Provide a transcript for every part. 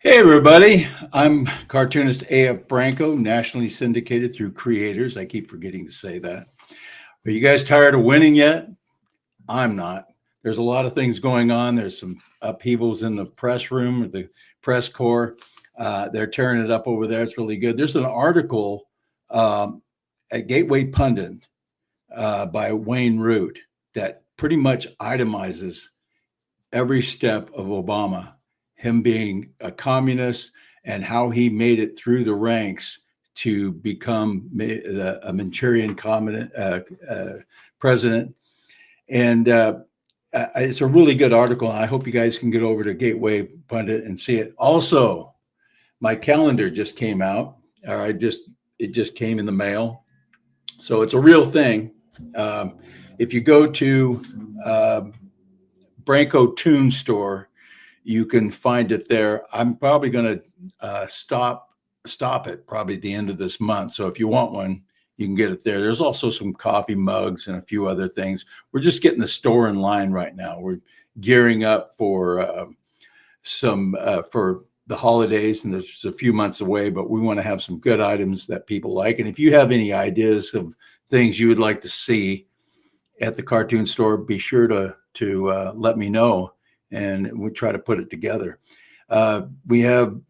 Hey everybody, I'm cartoonist A.F. Branco, nationally syndicated through creators. I keep forgetting to say that. Are you guys tired of winning yet? I'm not. There's a lot of things going on. There's some upheavals in the press room or the press corps. They're tearing it up over there. It's really good. There's an article at Gateway Pundit by Wayne Root that pretty much itemizes every step of Obama, him being a communist and how he made it through the ranks to become a Manchurian president. And it's a really good article. And I hope you guys can get over to Gateway Pundit and see it. Also, my calendar just came out, or it just came in the mail. So it's a real thing. If you go to Branco Toons store, you can find it there. I'm probably going to stop it probably at the end of this month. So if you want one, you can get it there. There's also some coffee mugs and a few other things. We're just getting the store in line right now. We're gearing up for for the holidays, and there's a few months away, but we want to have some good items that people like. And if you have any ideas of things you would like to see at the cartoon store, be sure to let me know, and we try to put it together. We have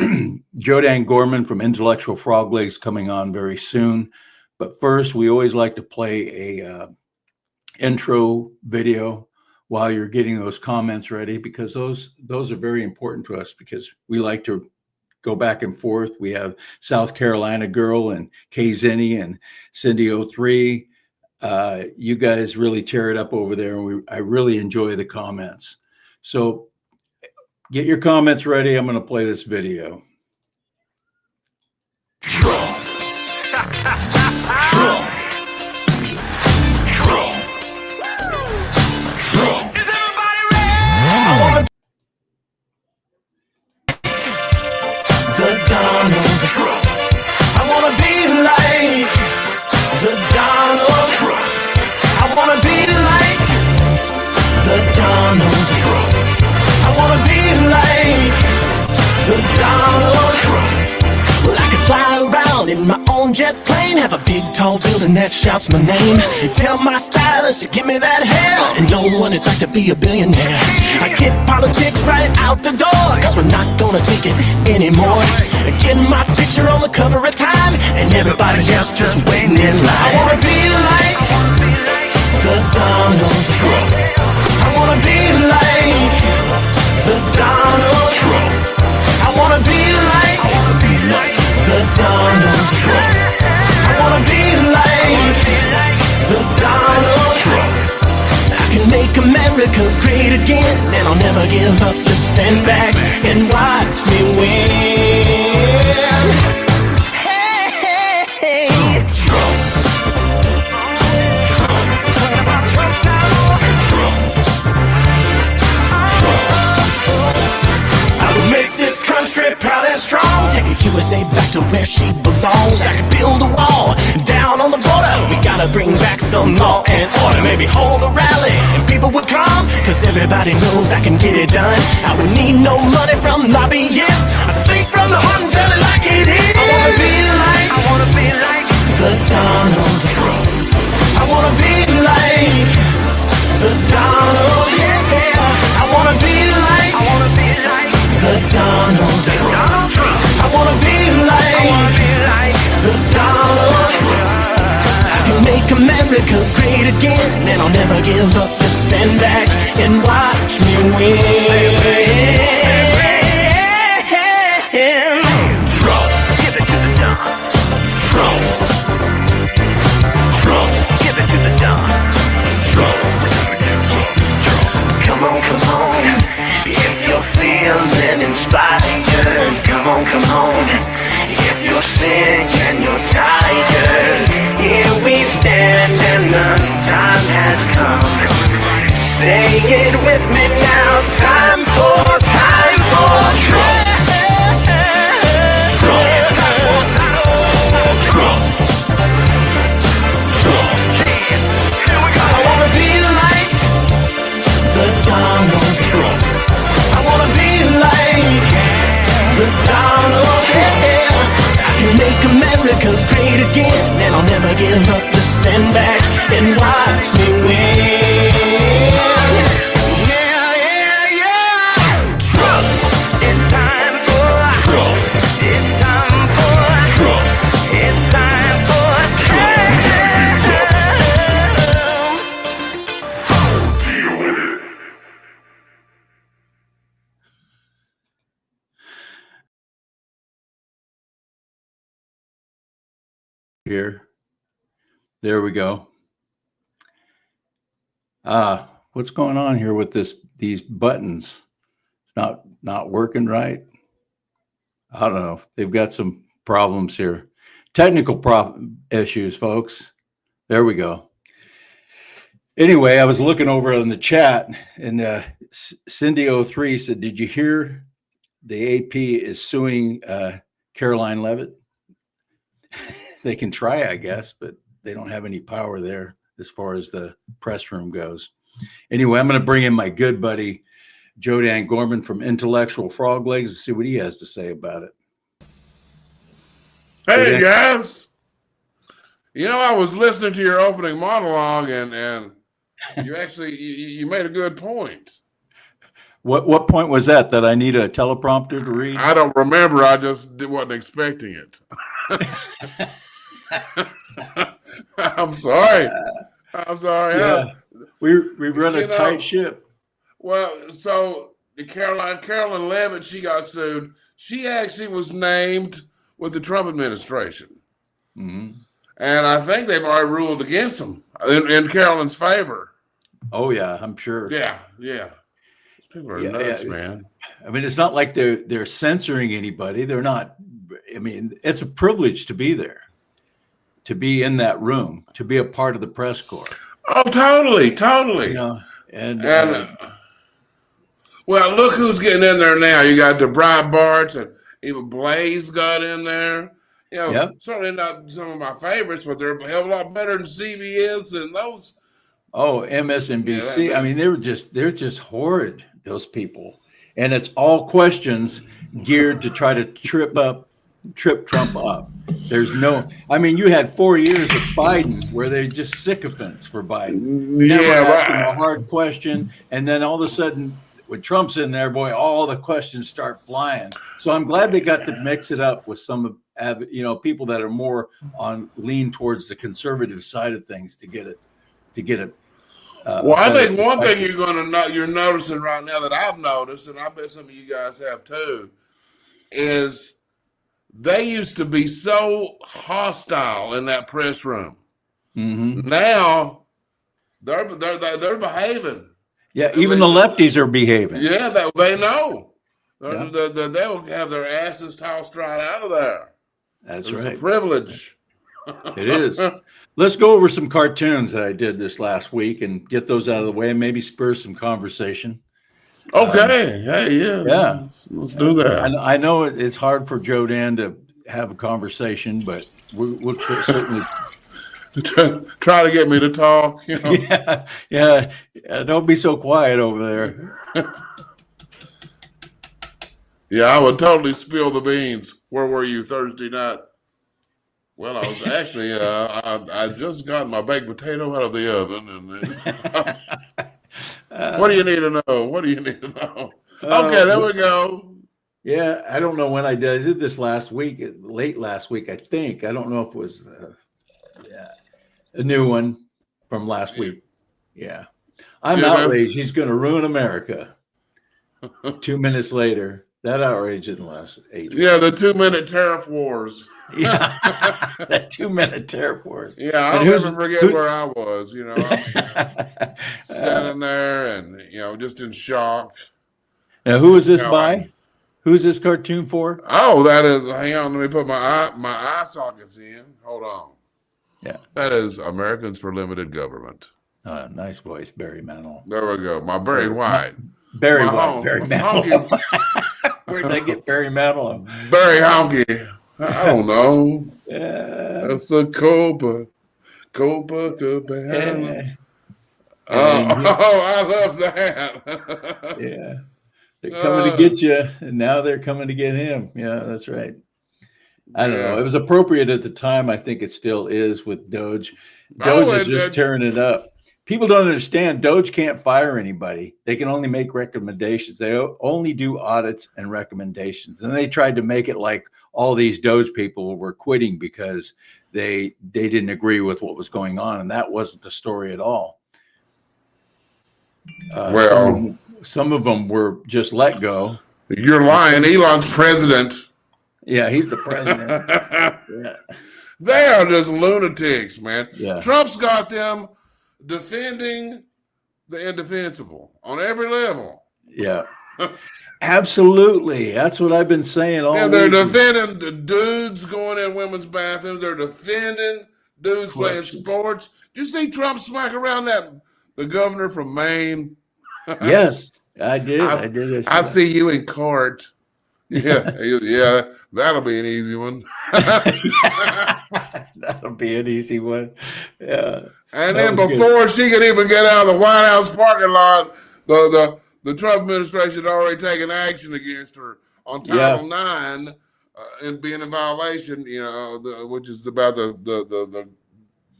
Jodan Gorman from Intellectual Frog Legs coming on very soon. But first, we always like to play a intro video while you're getting those comments ready, because those are very important to us, because we like to go back and forth. We have South Carolina Girl and Kay Zinni and Cindy 03. You guys really tear it up over there, and I really enjoy the comments. So get your comments ready. I'm going to play this video. Trump. Trump. Trump. Trump. Is everybody ready? The Donald Trump. I want to be like the Donald Trump. I want to be like the Donald Trump. I want to be like the Donald Trump. Well, I could fly around in my own jet plane, have a big tall building that shouts my name, tell my stylist to give me that hair, and know what it's like to be a billionaire. I get politics right out the door, cause we're not gonna take it anymore. Get my picture on the cover of Time, and everybody else just waiting in line. I wanna be like the Donald Trump. I wanna be like the Donald Trump. I wanna be like the Donald Trump. I wanna be like the Donald Trump. I can make America great again, and I'll never give up. Just stand back and watch me win. Hey, hey, hey. Trump. Trump. I will make this country proud and strong, take the USA back to where she belongs. I can build a wall down on the border. We gotta bring back some law and order. Maybe hold a rally and people would come, cause everybody knows I can get it done. I would need no money from lobbyists. I speak from the heart and tell it like it is. I wanna be like the Donald Trump. I wanna be like the Donald, yeah. I wanna be like the Donald Trump. I wanna be like the Donald Trump. I can make America great again, and I'll never give up. Just stand back and watch me win. Trump. Give it to the Don. Trump. Trump. Give it to the Don. Trump. Come on, come on. If you're feeling inspired, come on, come on. If you're sick and you're tired, here we stand and the time has come. Say it with me now. Time for Trump. Trump. Trump. Trump. I wanna be like the Donald Trump. I wanna be like never give up, just stand back and watch me win. Yeah, yeah, yeah. Truck. It's time for truck. It's time for truck. It's time for truck. Deal with it. Here. There we go. What's going on here with these buttons? It's not working right. I don't know. They've got some problems here. Technical issues, folks. There we go. Anyway, I was looking over in the chat, and Cindy03 said, "Did you hear the AP is suing Caroline Levitt?" They can try, I guess, but they don't have any power there as far as the press room goes. Anyway, I'm going to bring in my good buddy, Jodan Gorman from Intellectual Frog Legs, to see what he has to say about it. Hey, guys. You know, I was listening to your opening monologue, and you actually you made a good point. What point was that? That I need a teleprompter to read? I don't remember. I just wasn't expecting it. I'm sorry. I'm sorry. Yeah. We run a tight ship. Well, so the Carolyn Levitt, she got sued. She actually was named with the Trump administration. Mm-hmm. And I think they've already ruled against them in Carolyn's favor. Oh, yeah, I'm sure. Yeah. These people are nuts, man. I mean, it's not like they're censoring anybody. They're not. I mean, it's a privilege to be there, to be in that room, to be a part of the press corps. Oh, totally. You know, and well, look who's getting in there now. You got the Breitbarts, and even Blaze got in there. You know, certainly not some of my favorites, but they're a hell of a lot better than CBS and those. Oh, MSNBC. I mean, they're just horrid, those people. And it's all questions geared to try to trip Trump up. There's no, I mean, you had 4 years of Biden where they're just sycophants for Biden. Never asking a hard question. And then all of a sudden, when Trump's in there, boy, all the questions start flying. So I'm glad they got to mix it up with some, people that are more lean towards the conservative side of things to get it. Well, I think one thing you're noticing right now that I've noticed, and I bet some of you guys have too, is they used to be so hostile in that press room. Mm-hmm. Now they're behaving. Yeah, even the lefties are behaving. Yeah, they know. They'll have their asses tossed right out of there. That's it's right. a privilege. It is. Let's go over some cartoons that I did this last week and get those out of the way and maybe spur some conversation. Okay. Yeah. Let's do that. I know it's hard for Jodan to have a conversation, but we'll certainly try to get me to talk. You know? Yeah. Don't be so quiet over there. Yeah, I would totally spill the beans. Where were you Thursday night? Well, I was actually, I just got my baked potato out of the oven. And what do you need to know? Okay, there we go. Yeah, I don't know when I did. I did this last week, late last week, I think. I don't know if it was a new one from last week. Yeah. I'm outraged. He's going to ruin America. 2 minutes later. That outrage didn't last 8 weeks. Yeah, the 2-minute tariff wars. Yeah, that 2-minute tariff wars. Yeah, I'll never forget where I was. Standing there and just in shock. Now, who is this by? Who's this cartoon for? Oh, that is. Hang on, let me put my eye sockets in. Hold on. Yeah, that is Americans for Limited Government. Nice voice, Barry Manilow. There we go. My Barry White. Barry Manilow. Where did I get Barry Manilow? Barry Honky. I don't know. That's a Copacabana. Oh, I love that. Yeah. They're coming to get you, and now they're coming to get him. Yeah, that's right. I don't know. It was appropriate at the time. I think it still is with Doge. Oh, Doge is just tearing it up. People don't understand. Doge can't fire anybody. They can only make recommendations. They only do audits and recommendations. And they tried to make it like all these Doge people were quitting because they didn't agree with what was going on, and that wasn't the story at all. Well, some of them were just let go. You're lying. Elon's president. Yeah, he's the president. Yeah. They are just lunatics, man. Yeah. Trump's got them defending the indefensible on every level. Yeah. Absolutely. That's what I've been saying all Yeah, they're week. defending the dudes going in women's bathrooms. They're defending dudes playing sports. Did you see Trump smack around the governor from Maine? Yes, I did. I did. I see you in court. Yeah, that'll be an easy one. That'll be an easy one. Yeah. And then before she could even get out of the White House parking lot, the Trump administration had already taken action against her on Title IX and being in violation, which is about the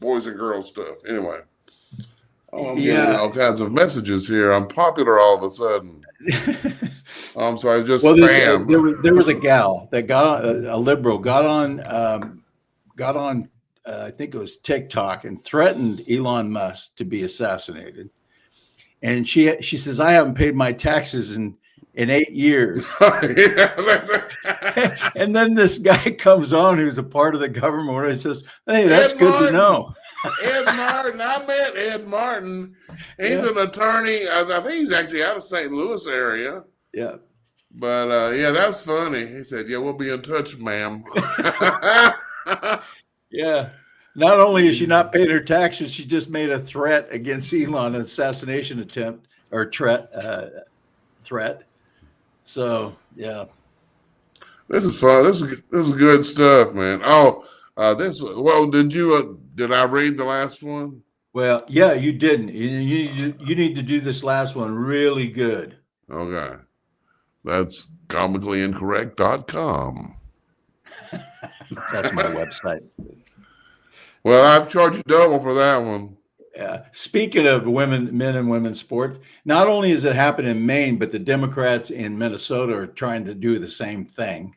boys and girls stuff. Anyway. Oh, I'm getting all kinds of messages here. I'm popular all of a sudden. I'm sorry, just spam. There was a gal that got a liberal got on I think it was TikTok and threatened Elon Musk to be assassinated. And she says, I haven't paid my taxes in 8 years. And then this guy comes on who's a part of the government and says, hey, that's good to know. Ed Martin, I met Ed Martin. He's an attorney. I think he's actually out of St. Louis area. Yeah. But that's funny. He said, yeah, we'll be in touch, ma'am. Yeah. Not only has she not paid her taxes, she just made a threat against Elon, an assassination attempt or threat. So, yeah. This is fun. This is good stuff, man. Oh, did I read the last one? Well, yeah, you didn't. You need to do this last one really good. Okay. That's comicallyincorrect.com. That's my website. Well, I've charged you double for that one. Yeah. Speaking of men and women's sports, not only has it happened in Maine, but the Democrats in Minnesota are trying to do the same thing.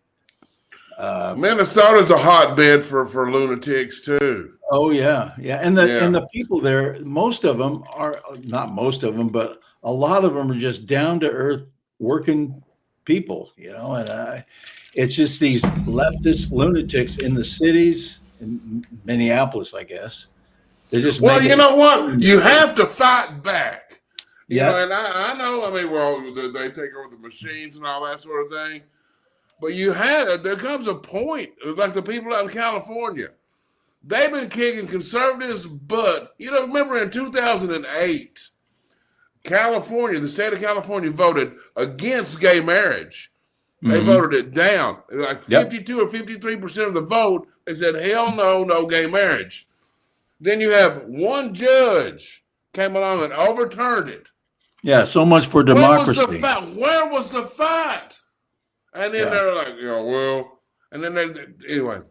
Minnesota's a hotbed for lunatics too. Oh yeah, yeah, and the people there, most of them are not most of them, but a lot of them are just down to earth working people, and it's just these leftist lunatics in the cities, in Minneapolis, I guess. They're just you know what? You have to fight back. Yeah, and I know. I mean, they take over the machines and all that sort of thing. But there comes a point, like the people out in California, they've been kicking conservatives' butt. Remember in 2008, California, the state of California voted against gay marriage. They voted it down. Like 52 or 53% of the vote, they said, hell no, no gay marriage. Then you have one judge came along and overturned it. Yeah, so much for democracy. Where was the fight? And then they're like, and then anyway.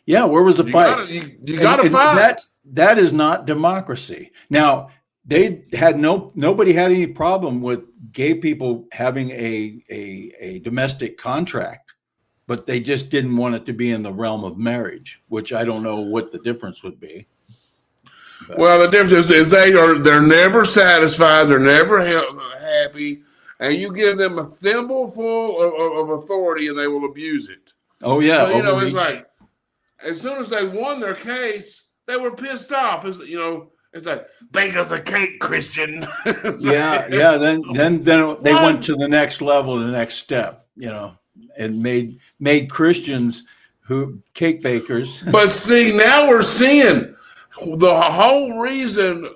Yeah, where was the fight? You got to fight. That is not democracy. Now, nobody had any problem with gay people having a domestic contract, but they just didn't want it to be in the realm of marriage, which I don't know what the difference would be. But. Well, the difference is they're never satisfied, they're never happy. And you give them a thimbleful of authority, and they will abuse it. Oh yeah, but, it's like as soon as they won their case, they were pissed off. It's like bake us a cake, Christian. Yeah. Then they went to the next level, the next step. And made Christians cake bakers. But see, now we're seeing the whole reason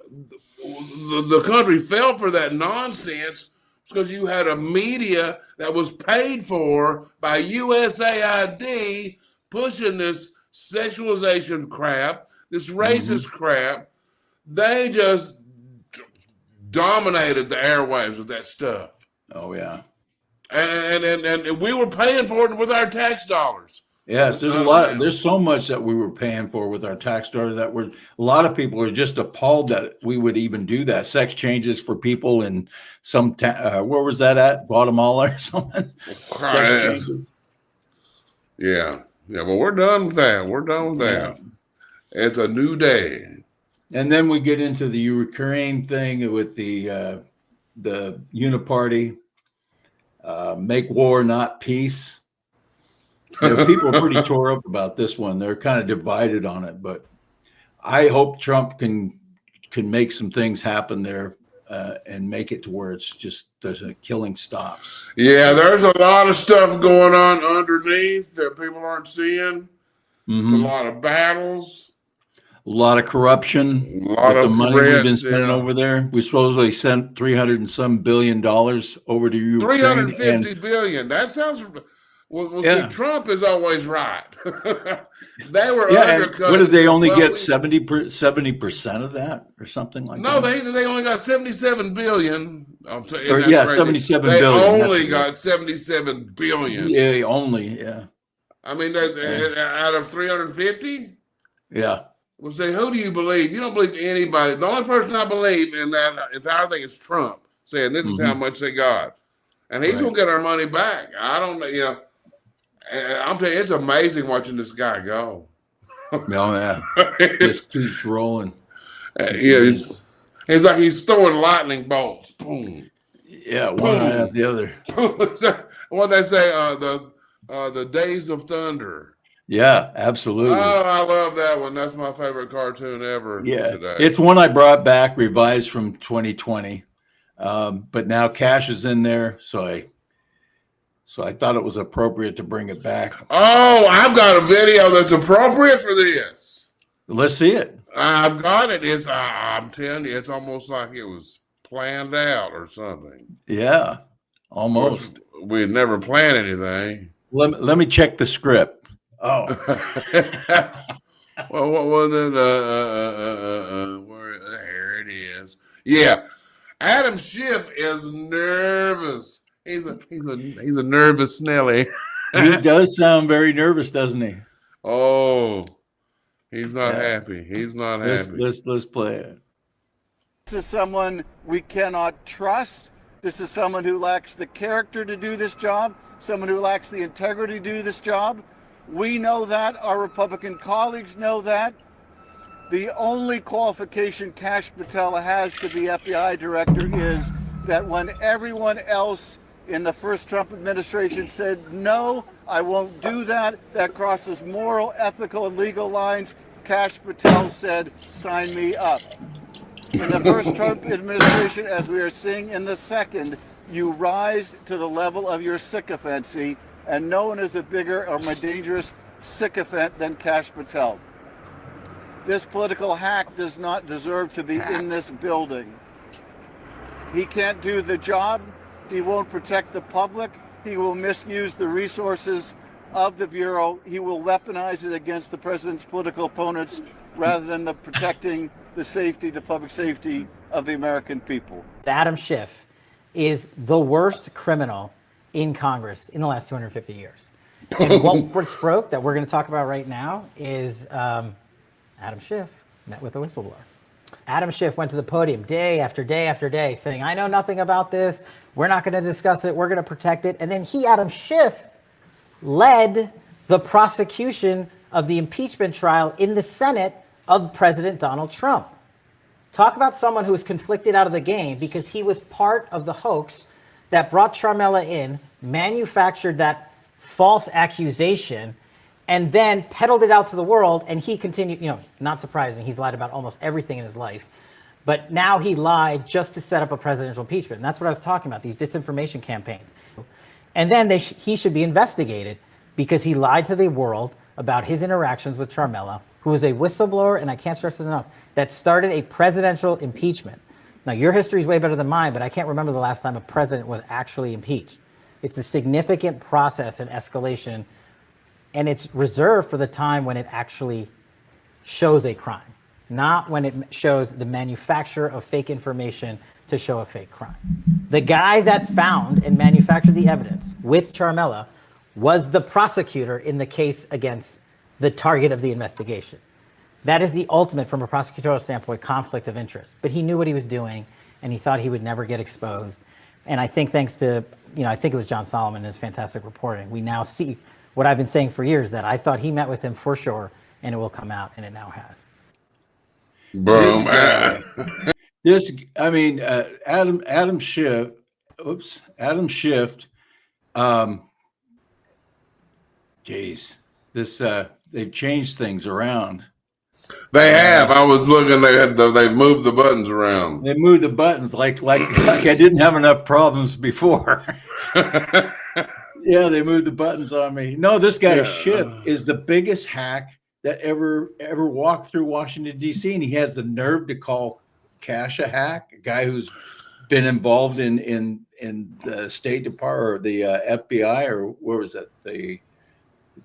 the country fell for that nonsense. Because you had a media that was paid for by USAID pushing this sexualization crap, this racist crap. They just dominated the airwaves with that stuff. Oh, yeah. And we were paying for it with our tax dollars. Yes, there's a lot. There's so much that we were paying for with our tax dollar that a lot of people are just appalled that we would even do that. Sex changes for people in some, where was that at? Guatemala or something? Sex changes. Yeah. Yeah. Well, we're done with that. We're done with that. It's a new day. And then we get into the Ukraine thing with the uniparty, make war, not peace. People are pretty tore up about this one. They're kind of divided on it, but I hope Trump can make some things happen there and make it to where it's just the killing stops. Yeah, there's a lot of stuff going on underneath that people aren't seeing. A lot of battles. A lot of corruption. A lot of the money threats, we've been spending over there. We supposedly sent $300 and some billion over to Ukraine. 350 billion. That sounds. Well, see, Trump is always right. They were undercutting. What did they only get 70% of that or something like that? No, they only got 77 billion. I'm saying, or, yeah, 77 they billion. They only got 77 billion. Yeah, only. Yeah. I mean, out of 350. Yeah. Well, say, who do you believe? You don't believe anybody. The only person I believe in that entire thing is Trump, saying this is how much they got, and he's gonna get our money back. I don't know, I'm telling you, it's amazing watching this guy go. Oh yeah, just keeps rolling. He's like he's throwing lightning bolts. Boom. Yeah, one after the other. What they say, the days of thunder. Yeah, absolutely. Oh, I love that one. That's my favorite cartoon ever. Yeah, today. It's one I brought back, revised from 2020, but now Cash is in there, so I thought it was appropriate to bring it back. Oh, I've got a video that's appropriate for this. Let's see it. I've got it. I'm telling you, it's almost like it was planned out or something. Yeah, almost. We had never planned anything. Let me check the script. Oh. Well, what was it? There it is. Yeah. Adam Schiff is nervous. He's a nervous Snelly. He does sound very nervous, doesn't he? Oh, he's not happy. He's not happy. Let's play it. This is someone we cannot trust. This is someone who lacks the character to do this job, someone who lacks the integrity to do this job. We know that. Our Republican colleagues know that. The only qualification Kash Patel has to be FBI director is that when everyone else in the first Trump administration said, no, I won't do that, that crosses moral, ethical, and legal lines, Kash Patel said, sign me up. In the first Trump administration, as we are seeing in the second, you rise to the level of your sycophancy, and no one is a bigger or more dangerous sycophant than Kash Patel. This political hack does not deserve to be in this building. He can't do the job. He won't protect the public. He will misuse the resources of the Bureau. He will weaponize it against the president's political opponents rather than protecting the safety, the public safety of the American people. Adam Schiff is the worst criminal in Congress in the last 250 years. And what Brooks broke that we're going to talk about right now is Adam Schiff met with a whistleblower. Adam Schiff went to the podium day after day after day saying, I know nothing about this. We're not going to discuss it. We're going to protect it. And then Adam Schiff, led the prosecution of the impeachment trial in the Senate of President Donald Trump. Talk about someone who was conflicted out of the game because he was part of the hoax that brought Charmella in, manufactured that false accusation, and then peddled it out to the world. And he continued, not surprising, he's lied about almost everything in his life. But now he lied just to set up a presidential impeachment. And that's what I was talking about, these disinformation campaigns. And then he should be investigated because he lied to the world about his interactions with Charmella, who is a whistleblower, and I can't stress it enough, that started a presidential impeachment. Now, your history is way better than mine, but I can't remember the last time a president was actually impeached. It's a significant process and escalation, and it's reserved for the time when it actually shows a crime, not when it shows the manufacture of fake information to show a fake crime. The guy that found and manufactured the evidence with Charmella was the prosecutor in the case against the target of the investigation. That is the ultimate, from a prosecutorial standpoint, conflict of interest. But he knew what he was doing, and he thought he would never get exposed. And I think thanks to, I think it was John Solomon and his fantastic reporting, we now see what I've been saying for years, that I thought he met with him for sure, and it will come out, and it now has. Boom. Adam Schiff, they've changed things around. They have. I was looking. They've moved the buttons around. They moved the buttons like I didn't have enough problems before. Yeah, they moved the buttons on me. No, this guy Schiff is the biggest hack that ever walked through Washington D.C. and he has the nerve to call Cash a hack, a guy who's been involved in the State Department or the FBI or where was that, the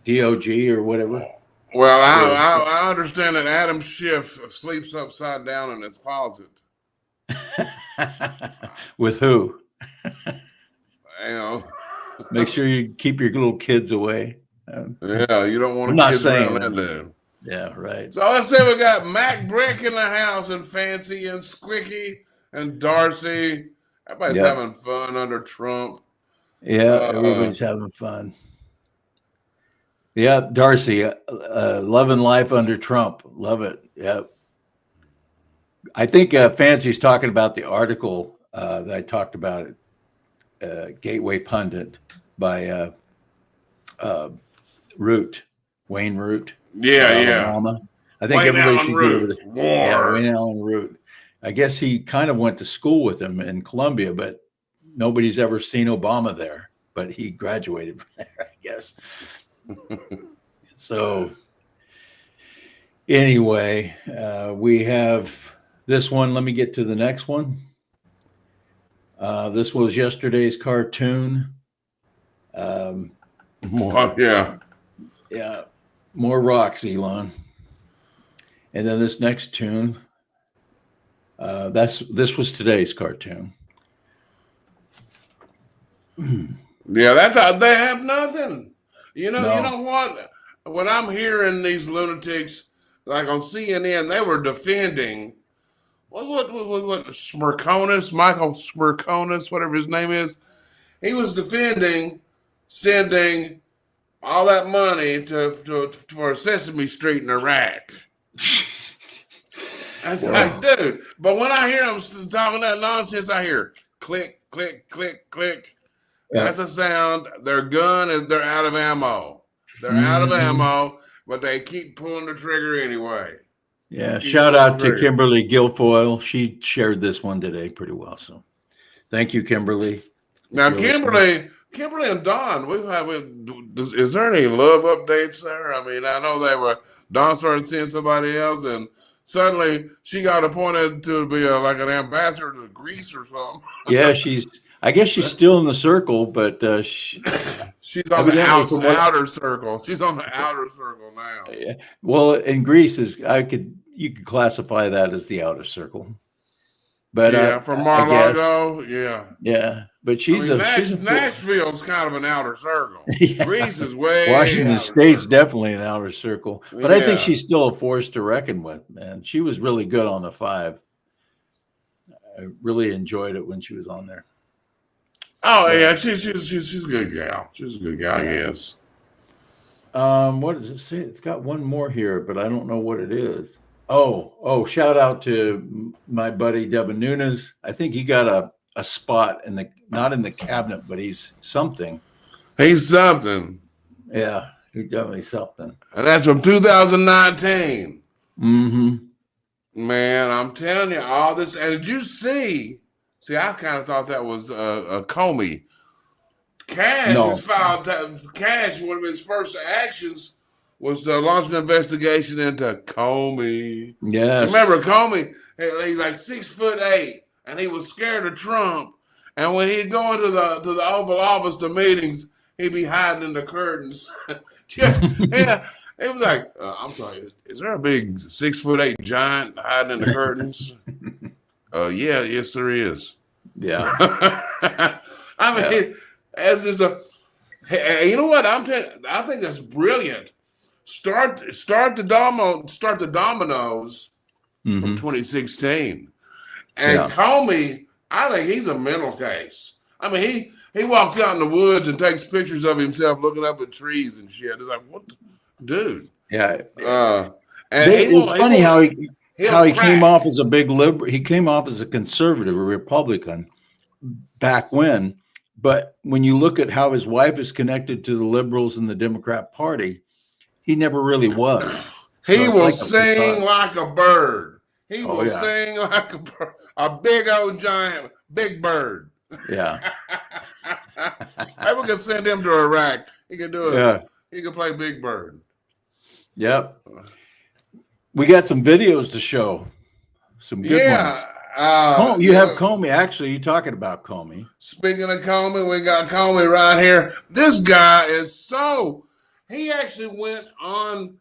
DOG or whatever. Well, I understand that Adam Schiff sleeps upside down in his closet. With who? Make sure you keep your little kids away. Yeah, you don't want kids around that dude. Yeah, right. So let's say we got Mac Brick in the house, and Fancy and Squicky and Darcy. Everybody's having fun under Trump. Yeah, everybody's having fun. Yeah, Darcy, loving life under Trump. Love it. Yeah. I think Fancy's talking about the article that I talked about at Gateway Pundit by Wayne Root. Yeah. I think everybody should get over there. Yeah, Wayne Allen Root. I guess he kind of went to school with him in Columbia, but nobody's ever seen Obama there. But he graduated from there, I guess. So anyway, we have this one. Let me get to the next one. This was yesterday's cartoon. Yeah. More rocks, Elon. And then this next tune. This was today's cartoon. Yeah, that's how they have nothing. You know what? When I'm hearing these lunatics, like on CNN, they were defending what Smirkonis, Michael Smirkonis, whatever his name is. He was defending sending all that money for Sesame Street in Iraq. It's like, dude. But when I hear them talking that nonsense, I hear click, click, click, click. Yeah. That's a sound. Their gun is they're out of ammo. They're out of ammo, but they keep pulling the trigger anyway. Yeah. Shout out to Kimberly Guilfoyle. She shared this one today pretty well. So thank you, Kimberly. Now, Kimberly and Don, is there any love updates there? I mean, I know Don started seeing somebody else, and suddenly she got appointed to be like an ambassador to Greece or something. Yeah, I guess she's still in the circle, but she's on the outer circle. She's on the outer circle now. Yeah. Well, in Greece you could classify that as the outer circle. But from Mar-a-Lago, yeah. But Nashville's kind of an outer circle. Yeah. Greece is way. Washington State's definitely an outer circle, but I think she's still a force to reckon with. Man, she was really good on the 5. I really enjoyed it when she was on there. Oh yeah, she's a good gal. She's a good gal, I guess. What does it say? It's got one more here, but I don't know what it is. Oh! Shout out to my buddy Devin Nunes. I think he got a spot not in the cabinet, but he's something. He's something. Yeah, he's definitely something. And that's from 2019. Mm-hmm. Man, I'm telling you, all this. And did you see? See, I kind of thought that was a Comey. Cash has filed. Cash, one of his first actions was to launch an investigation into Comey. Yes. Remember Comey? He's like 6'8", and he was scared of Trump. And when he'd go into the Oval Office to meetings, he'd be hiding in the curtains. Yeah. It was like, I'm sorry, is there a big 6'8" giant hiding in the curtains? Yes, there is. Yeah. I mean, as is Hey, you know what? I think that's brilliant. Start the dominoes from 2016, and Comey. I think he's a mental case. I mean, he walks out in the woods and takes pictures of himself looking up at trees and shit. It's like, what, dude? Yeah. And It's funny how he crack. came off as a big liberal. He came off as a conservative, a Republican back when. But when you look at how his wife is connected to the liberals and the Democrat Party, he never really was. So He it's will like sing like a bird. He Oh, will yeah. sing like a bird. A big old giant, big bird. Yeah. Maybe we can send him to Iraq. He can do it. Yeah. He can play big bird. Yep. We got some videos to show. Some good ones. You have Comey. Actually, you're talking about Comey. Speaking of Comey, we got Comey right here. This guy is he actually went on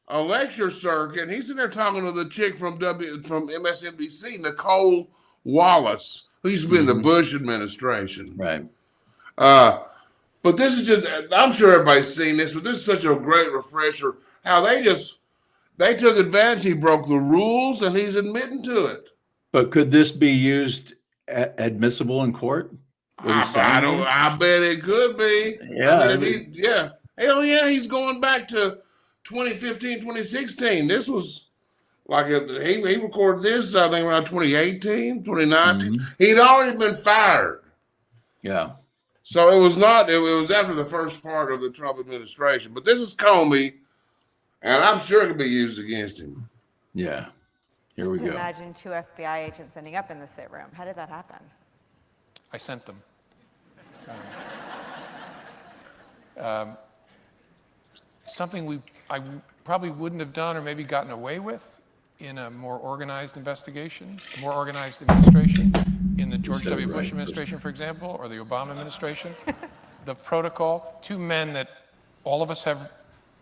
a lecture circuit. He's in there talking to the chick from MSNBC, Nicole Wallace, who used to be in the Bush administration. Right. But this is just, I'm sure everybody's seen this, but this is such a great refresher how they took advantage. He broke the rules and he's admitting to it. But could this be used admissible in court? I bet it could be. Yeah. Hell yeah, he's going back to 2015, 2016. This was like he recorded this, I think, around 2018, 2019. He'd already been fired. Yeah. So it was after the first part of the Trump administration. But this is Comey, and I'm sure it could be used against him. Yeah. Here we go. Imagine 2 FBI agents ending up in the sit room. How did that happen? I sent them. Something I probably wouldn't have done or maybe gotten away with in a more organized investigation, a more organized administration, in the George W. Bush administration, for example, or the Obama administration. The protocol, 2 men that all of us have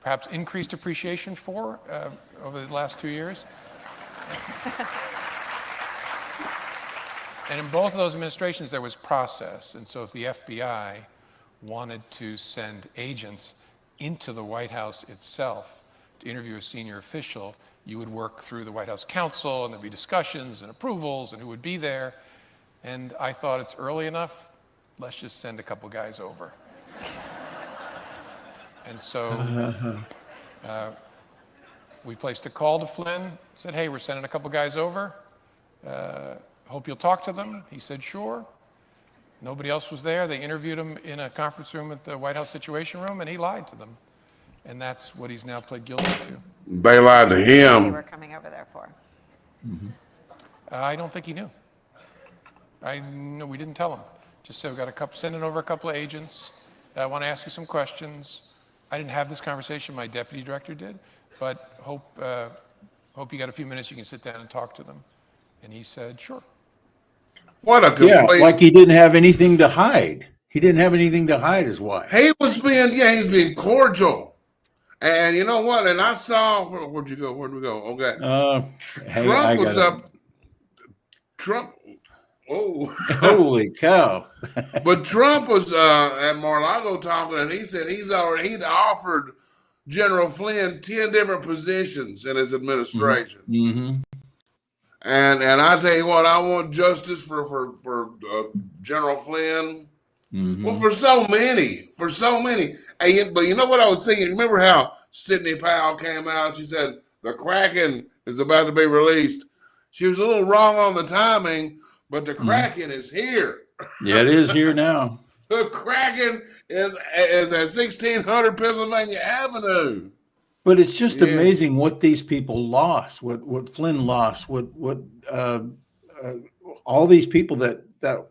perhaps increased appreciation for over the last 2 years. And in both of those administrations, there was process. And so if the FBI wanted to send agents into the White House itself to interview a senior official, you would work through the White House counsel, and there'd be discussions and approvals and who would be there. And I thought, it's early enough, let's just send a couple guys over. And so we placed a call to Flynn, said, hey, we're sending a couple guys over. Hope you'll talk to them. He said, sure. Nobody else was there. They interviewed him in a conference room at the White House Situation Room, and he lied to them. And that's what he's now pled guilty to. They lied to They him. were coming over there for. I don't think he knew. No, we didn't tell him. Just said, sending over a couple of agents. I want to ask you some questions. I didn't have this conversation. My deputy director did. But hope you got a few minutes you can sit down and talk to them. And he said, sure. What a complete... like he didn't have anything to hide. He didn't have anything to hide, his wife. He was being cordial. And you know what? And I saw, where'd we go? Okay. Trump was up. Trump. Oh. Holy cow. But Trump was at Mar-a-Lago talking, and he said he'd offered General Flynn 10 different positions in his administration. Mm-hmm. And I tell you what, I want justice for General Flynn. Mm-hmm. Well, for so many. But you know what I was thinking? Remember how Sidney Powell came out? She said the Kraken is about to be released. She was a little wrong on the timing, but the Kraken is here. Yeah, it is here now. The Kraken is at 1600 Pennsylvania Avenue. But it's just amazing what these people lost, what Flynn lost, what all these people that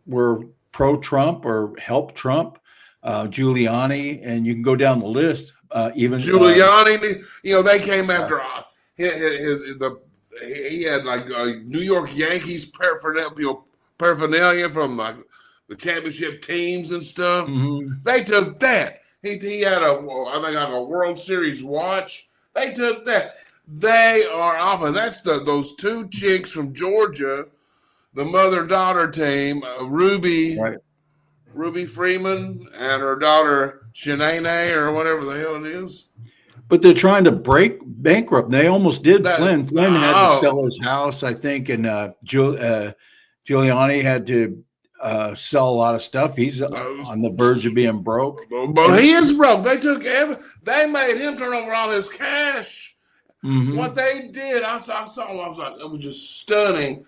were pro-Trump or helped Trump, Giuliani, and you can go down the list. Even Giuliani, they came after he had like New York Yankees paraphernalia from like the championship teams and stuff. Mm-hmm. They took that. He had I think like a World Series watch. They took that. They are off, and that's those 2 chicks from Georgia, the mother-daughter team, Ruby Ruby Freeman and her daughter Shanae or whatever the hell it is. But they're trying to bankrupt. They almost did. That- Flynn had to oh. sell his house, I think, and Giuliani had to sell a lot of stuff. He's on the verge of being broke. But he is broke. They took they made him turn over all his cash. Mhm. What they did, I saw. I was like, it was just stunning.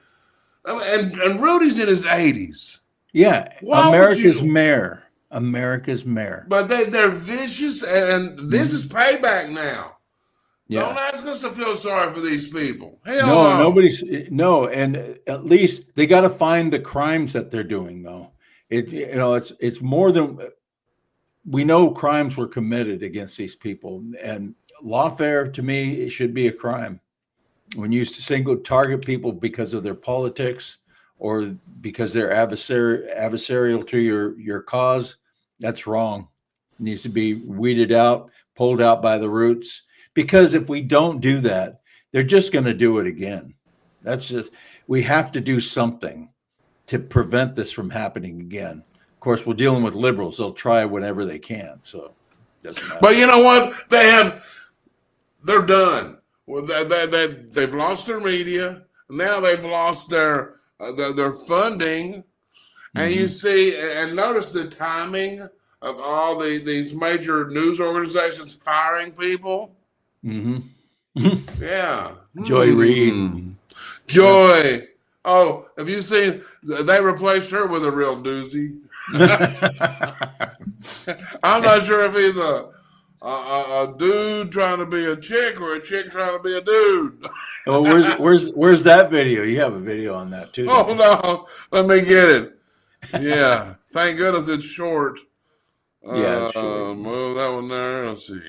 And Rudy's in his 80s. Yeah, Why would America's you- mayor. America's mayor. But they're vicious, and this is payback now. Yeah. Don't ask us to feel sorry for these people. Hell No, no. and at least they got to find the crimes that they're doing, though. It's more than we know. Crimes were committed against these people, and lawfare to me it should be a crime. When you single target people because of their politics or because they're adversarial to your cause, that's wrong. It needs to be weeded out, pulled out by the roots. Because if we don't do that, they're just going to do it again. We have to do something to prevent this from happening again. Of course, we're dealing with liberals. They'll try whenever they can. So it doesn't matter. But you know what? They're done. Well, they've lost their media. Now they've lost their funding. And you see, and notice the timing of all these major news organizations firing people. Mm-hmm. Yeah. Joy Reid. Joy. Oh, have you seen? They replaced her with a real doozy. I'm not sure if he's a dude trying to be a chick or a chick trying to be a dude. Oh, where's that video? You have a video on that too. Oh no, let me get it. Yeah, thank goodness it's short. Yeah, it's short. Move that one there. Let's see.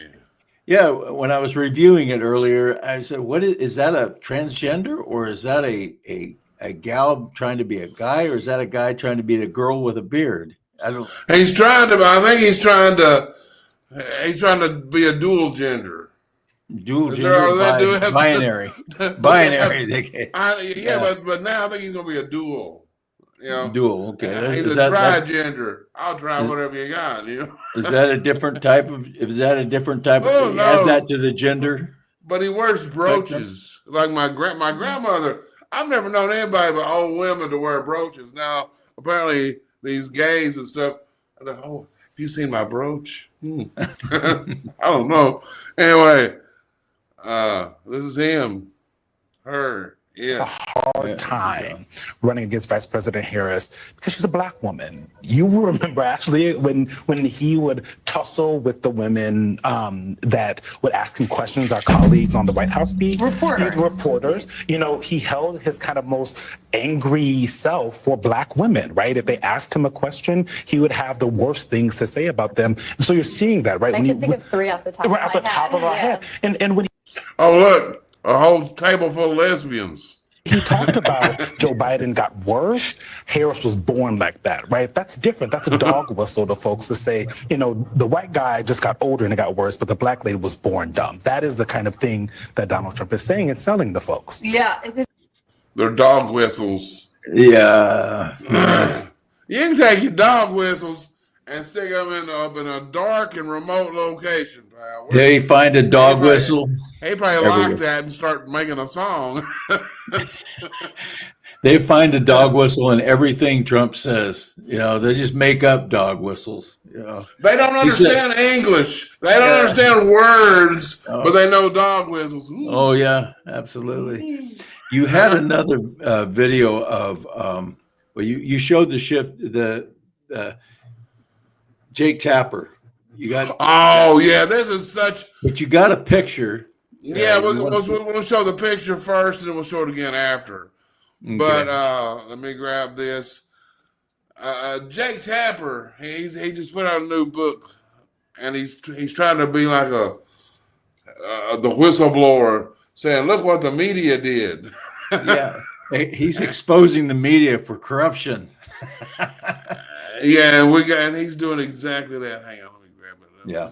Yeah, when I was reviewing it earlier, I said, "What is that? A transgender, or is that a gal trying to be a guy, or is that a guy trying to be a girl with a beard?" I don't. He's trying to. I think he's trying to. He's trying to be a dual gender. Dual Is there- gender, are they doing- binary, binary. But now I think he's gonna be a dual. You know, Dual. Okay, he's a tri-gender. I'll try whatever you got. You know, is that a different type of? Is that a different type of? Oh, no. Add that to the gender. but he wears brooches like my grandmother. I've never known anybody but old women to wear brooches. Now apparently these gays and stuff. I thought, oh, have you seen my brooch? I don't know. Anyway, this is him, her. Yeah. Hard time running against Vice President Harris because she's a black woman. You remember, Ashley, when he would tussle with the women that would ask him questions, our colleagues on the White House beat. Reporters. You know, he held his kind of most angry self for black women, right? If they asked him a question, he would have the worst things to say about them. And so you're seeing that, right? I can think of three off the top of my head. Of our head. And when Oh, look, a whole table full of lesbians. he talked about Joe Biden got worse, Harris was born like that, right? That's different. That's a dog whistle to folks to say, you know, the white guy just got older and it got worse, but the black lady was born dumb. That is the kind of thing that Donald Trump is saying and selling to folks. Yeah. They're dog whistles. Yeah. You can take your dog whistles and stick them in a dark and remote location, pal. They find a dog whistle. He probably Everywhere. locked that and start making a song. They find a dog whistle in everything Trump says. You know, they just make up dog whistles. You know, They don't understand English. They don't understand words, but they know dog whistles. Ooh. oh yeah, absolutely. You had another video of well, you showed the Jake Tapper. You got Oh yeah, this is such. but you got a picture. Yeah, you want we'll show the picture first, and then we'll show it again after. Okay. But let me grab this. Jake Tapper, he just put out a new book, and he's trying to be like the whistleblower, saying, "Look what the media did." yeah, he's exposing the media for corruption. Yeah, and he's doing exactly that. Hang on, let me grab it. Yeah.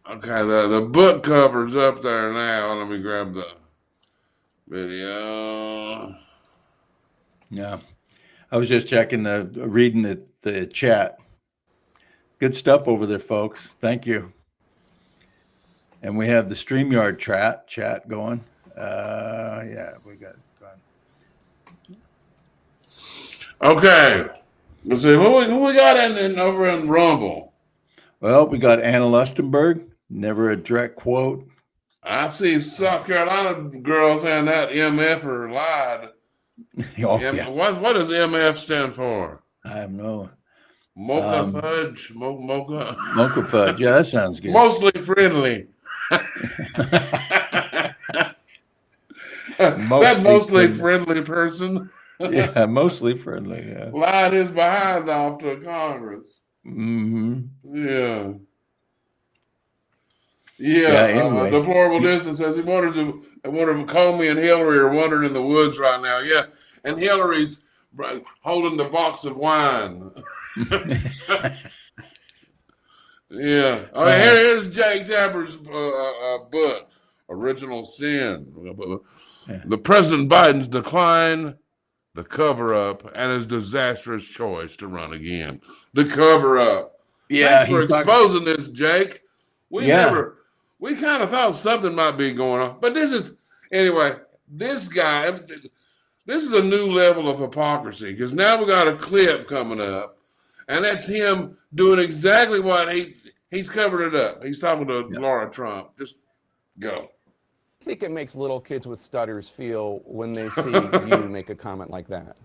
Okay, the book cover's up there now. Let me grab Video. Yeah. I was just reading the chat. Good stuff over there, folks. Thank you. And we have the StreamYard chat going. Yeah, we got it. Okay. Let's see who we got in over in Rumble. Well, we got Anna Lustenberg. Never a direct quote. I see South Carolina girls saying that MF lied. Oh, yeah. What does MF stand for? I have no. Mocha fudge. Mocha. Mocha fudge. Yeah, that sounds good. Mostly friendly. That mostly friendly person. Yeah, mostly friendly. Yeah. Lied his behind off to Congress. Mm-hmm. Yeah. Anyway. Deplorable distance says he wonders if Comey and Hillary are wandering in the woods right now. Yeah, and Hillary's holding the box of wine. Yeah. Here's Jake Tapper's book, Original Sin. The President Biden's decline, the cover-up, and his disastrous choice to run again. The cover-up. Yeah. Thanks for exposing this, Jake. We kind of thought something might be going on. But this guy, this is a new level of hypocrisy because now we got a clip coming up, and that's him doing exactly what he's covered it up. He's talking to Laura Trump. Just go. I think it makes little kids with stutters feel when they see you make a comment like that?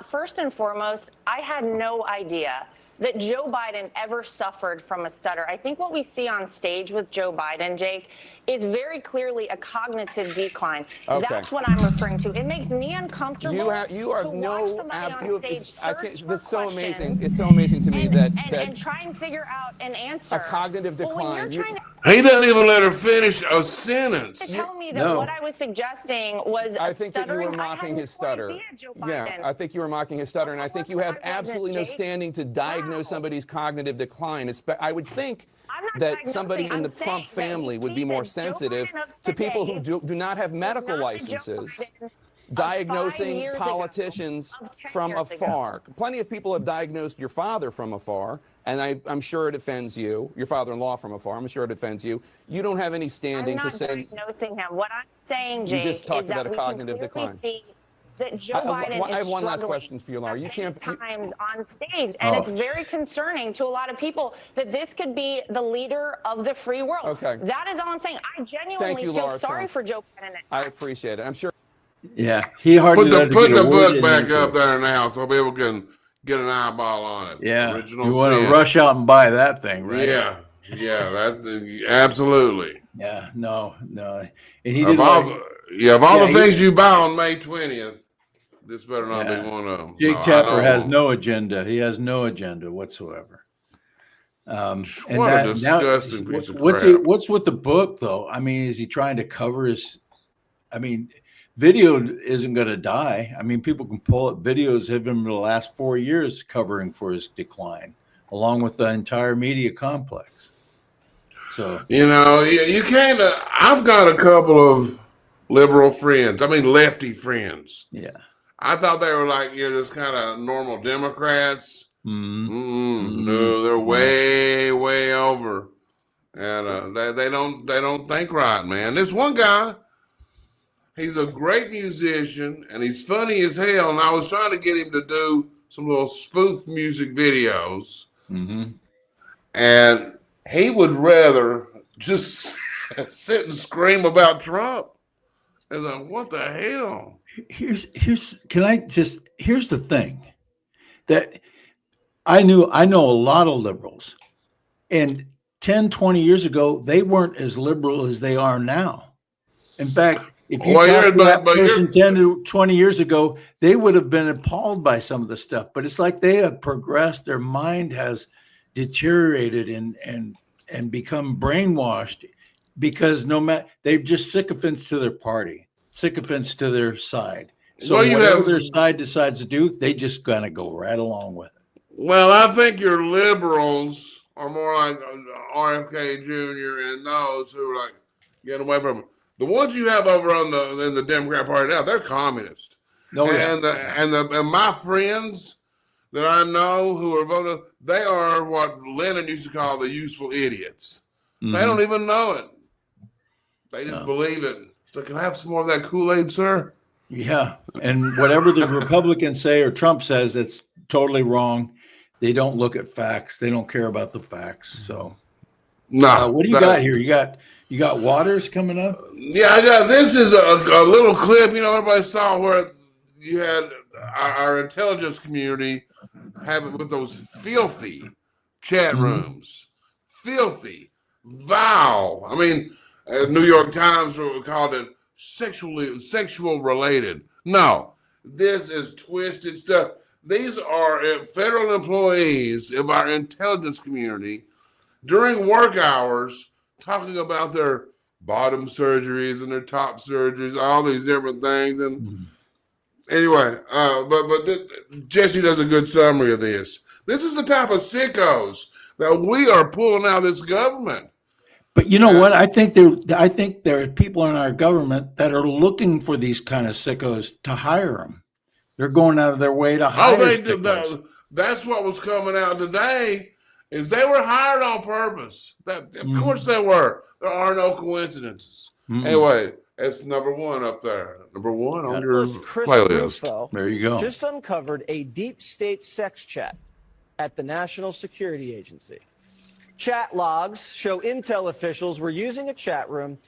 First and foremost, I had no idea that Joe Biden ever suffered from a stutter. I think what we see on stage with Joe Biden, Jake, is very clearly a cognitive decline. Okay. That's what I'm referring to. It makes me uncomfortable. You are to no watch somebody on stage this search is so for amazing. questions It's so amazing to me that and try and figure out an answer. a cognitive But when decline. you're trying He doesn't even let her finish a sentence. to tell me that what I was suggesting was I think that you stuttering, were mocking his I had no stutter. idea, Joe Yeah, Biden. I think you were mocking his stutter, and I think you have absolutely no Jake. standing to diagnose somebody's cognitive decline. I would think I'm not that somebody diagnosing, in I'm the saying Trump that family would be Joe more Biden sensitive of to people who today do not have medical not the Joe licenses. Biden of 5 Diagnosing years ago, politicians of 10 from years afar. ago. Plenty of people have diagnosed your father from afar, and I'm sure it offends you. Your father-in-law from afar. I'm sure it offends you. You don't have any standing I'm to not say. diagnosing him. What I'm saying, Jake, just talked is about that a we cognitive can clearly decline. see that Joe Biden I have is one last struggling question for you, Laura. You at can't. times on stage, and it's very concerning to a lot of people that this could be the leader of the free world. Okay. That is all I'm saying. I genuinely you, feel Laura sorry Trump. for Joe Biden. I appreciate it. I'm sure. Yeah, he hardly Put let her the get a word book in back there. up there now so people can get an eyeball on it. Yeah, Original you want Sin. to rush out and buy that thing, right? Yeah, that absolutely. Yeah, no. And he Of didn't all, like, the things you buy on May 20th, this better not be one of them. Jake Tapper has no agenda. He has no agenda whatsoever. And What a disgusting piece of crap. What's with the book, though? I mean, is he trying to cover his? I mean, video isn't going to die. I mean, people can pull up videos of him in the last 4 years covering for his decline, along with the entire media complex. So you kind of. I've got a couple of liberal friends. I mean, lefty friends. Yeah. I thought they were like just kind of normal Democrats. No, they're way over, and they don't think right, man. This one guy, he's a great musician and he's funny as hell. And I was trying to get him to do some little spoof music videos, and he would rather just sit and scream about Trump. I was like, what the hell? Here's the thing that I know a lot of liberals, and 10, 20 years ago, they weren't as liberal as they are now. In fact, if you talk to that person 10 to 20 years ago, they would have been appalled by some of the stuff. But it's like they have progressed. Their mind has deteriorated and become brainwashed because they've just sycophants to their party, sycophants to their side. So whatever their side decides to do, they just gonna go right along with it. Well, I think your liberals are more like RFK Jr. and those who are like getting away from him. The ones you have over in the Democrat Party now, they're communist. No, And my friends that I know who are voting, they are what Lenin used to call the useful idiots. They don't even know it. They just believe it. So can I have some more of that Kool-Aid, sir? Yeah. And whatever the Republicans say or Trump says, it's totally wrong. They don't look at facts. They don't care about the facts. So No. what do you got here? You got Waters coming up? Yeah, this is a little clip. You know, everybody saw where you had our intelligence community have it with those filthy chat rooms. Filthy, vile. I mean, New York Times called it sexual related. No, this is twisted stuff. These are federal employees of our intelligence community during work hours talking about their bottom surgeries and their top surgeries, all these different things. And anyway, but Jesse does a good summary of this. This is the type of sickos that we are pulling out of this government. But you know what? I think there are people in our government that are looking for these kind of sickos to hire them. They're going out of their way to hire. That's what was coming out today. Is they were hired on purpose. Of course they were. There are no coincidences. Anyway, it's number one up there. Number one on your playlist. Rufo there you go. Just uncovered a deep state sex chat at the National Security Agency. Chat logs show intel officials were using a chat room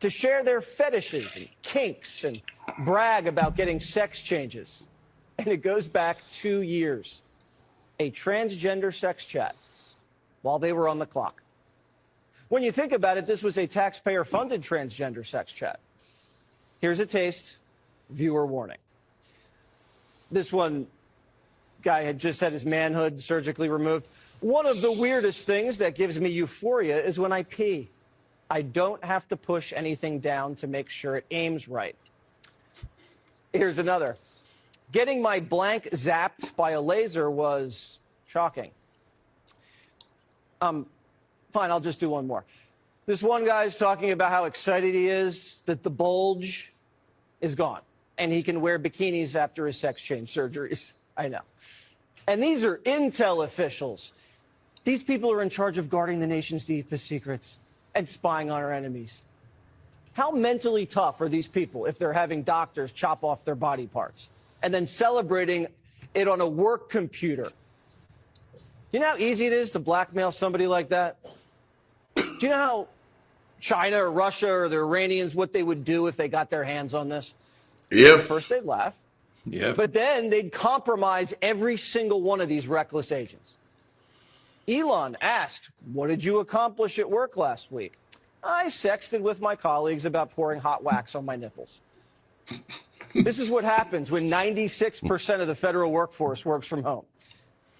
to share their fetishes and kinks and brag about getting sex changes. And it goes back 2 years. A transgender sex chat while they were on the clock. When you think about it, this was a taxpayer-funded transgender sex chat. Here's a taste, viewer warning. This one guy had just had his manhood surgically removed. One of the weirdest things that gives me euphoria is when I pee. I don't have to push anything down to make sure it aims right. Here's another. Getting my blank zapped by a laser was shocking. Fine, I'll just do one more. This one guy's talking about how excited he is that the bulge is gone and he can wear bikinis after his sex change surgeries. I know. And these are intel officials. These people are in charge of guarding the nation's deepest secrets and spying on our enemies. How mentally tough are these people if they're having doctors chop off their body parts and then celebrating it on a work computer? Do you know how easy it is to blackmail somebody like that? Do you know how China or Russia or the Iranians, what they would do if they got their hands on this? First they'd laugh. But then they'd compromise every single one of these reckless agents. Elon asked, what did you accomplish at work last week? I sexted with my colleagues about pouring hot wax on my nipples. This is what happens when 96% of the federal workforce works from home.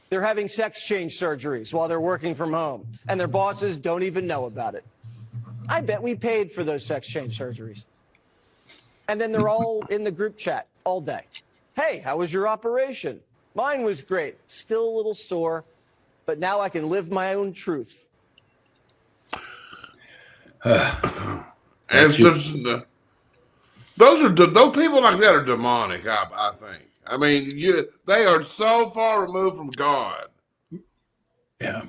They're having sex change surgeries while they're working from home, and their bosses don't even know about it. I bet we paid for those sex change surgeries. And then they're all in the group chat all day. Hey, how was your operation? Mine was great. Still a little sore, but now I can live my own truth. Those people like that are demonic, I think. I mean, they are so far removed from God. Yeah,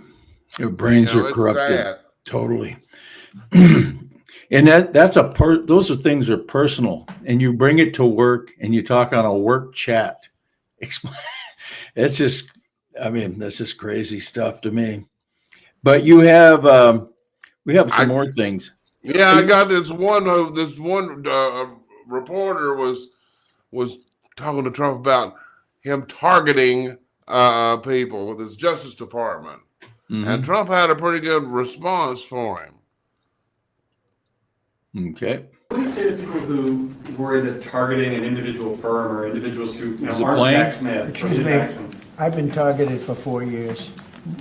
their brains are corrupted sad. Totally. And those are things that are personal, and you bring it to work and you talk on a work chat. It's just, I mean, that's just crazy stuff to me. But we have some more things. Yeah, I got this one reporter was talking to Trump about him targeting people with his Justice Department. And Trump had a pretty good response for him. Okay. What do you say to people who worry that targeting an individual firm or individuals who Is it aren't playing? Jack Smith? Excuse me, I've been targeted for 4 years,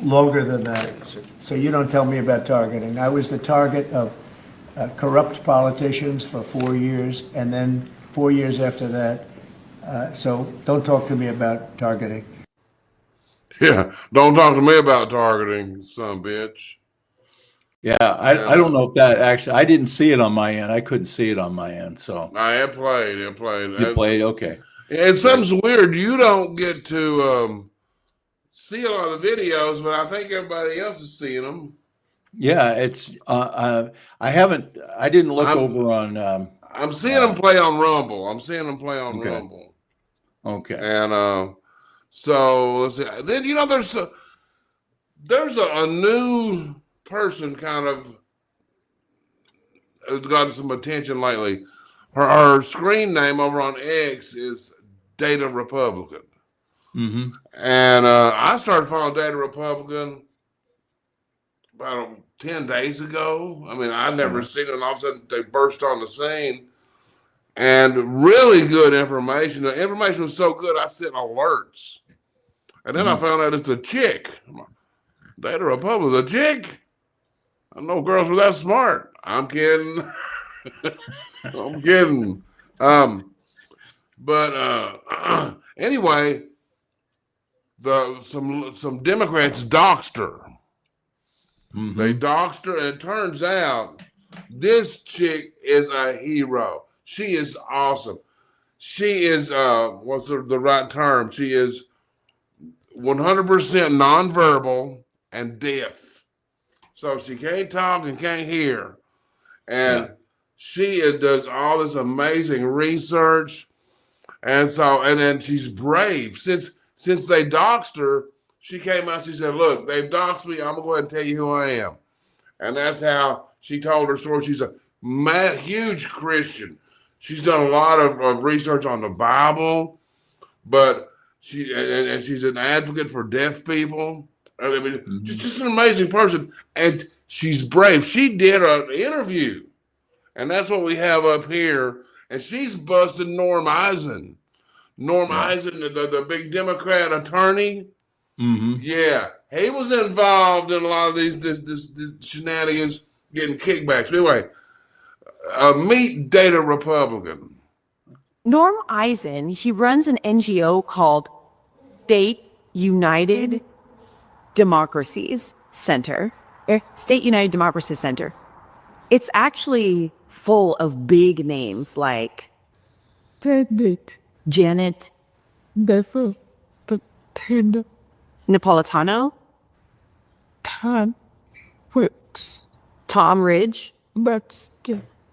longer than that. So you don't tell me about targeting. I was the target of corrupt politicians for 4 years, and then 4 years after that. So don't talk to me about targeting. Yeah, don't talk to me about targeting, son of a bitch. Yeah, I don't know if that actually, I didn't see it on my end. I couldn't see it on my end. So It played. It played. you played, okay. And something's weird. You don't get to see a lot of the videos, but I think everybody else is seeing them. Yeah, it's I didn't look over on I'm seeing them play on Rumble. Okay. Rumble. Okay. And so let's see. Then there's a new person kind of has gotten some attention lately. Her screen name over on X is Data Republican. Mm-hmm. And I started following Data Republican about 10 days ago. I mean, I'd never seen it, and all of a sudden they burst on the scene. And really good information. The information was so good, I sent alerts. And then I found out it's a chick. Data Republican, a chick? I know girls were that smart. I'm kidding. I'm kidding. But anyway, some Democrats doxed her. Mm-hmm. They doxed her, and it turns out this chick is a hero. She is awesome. She is what's the right term? She is 100% nonverbal and deaf. So she can't talk and can't hear. And she does all this amazing research. And then she's brave. Since they doxed her, she came out, she said, look, they've doxed me. I'm going to go ahead and tell you who I am. And that's how she told her story. She's a huge Christian. She's done a lot of research on the Bible, but she's an advocate for deaf people. I mean, just an amazing person. And she's brave. She did an interview. And that's what we have up here. And she's busted Norm Eisen. Norm Eisen, the big Democrat attorney. Mm-hmm. Yeah, he was involved in a lot of these shenanigans, getting kickbacks. Anyway, meet Data Republican. Norm Eisen, he runs an NGO called State United Democracies Center. State United Democracy Center. It's actually full of big names like Janet Napolitano, Tom Ridge,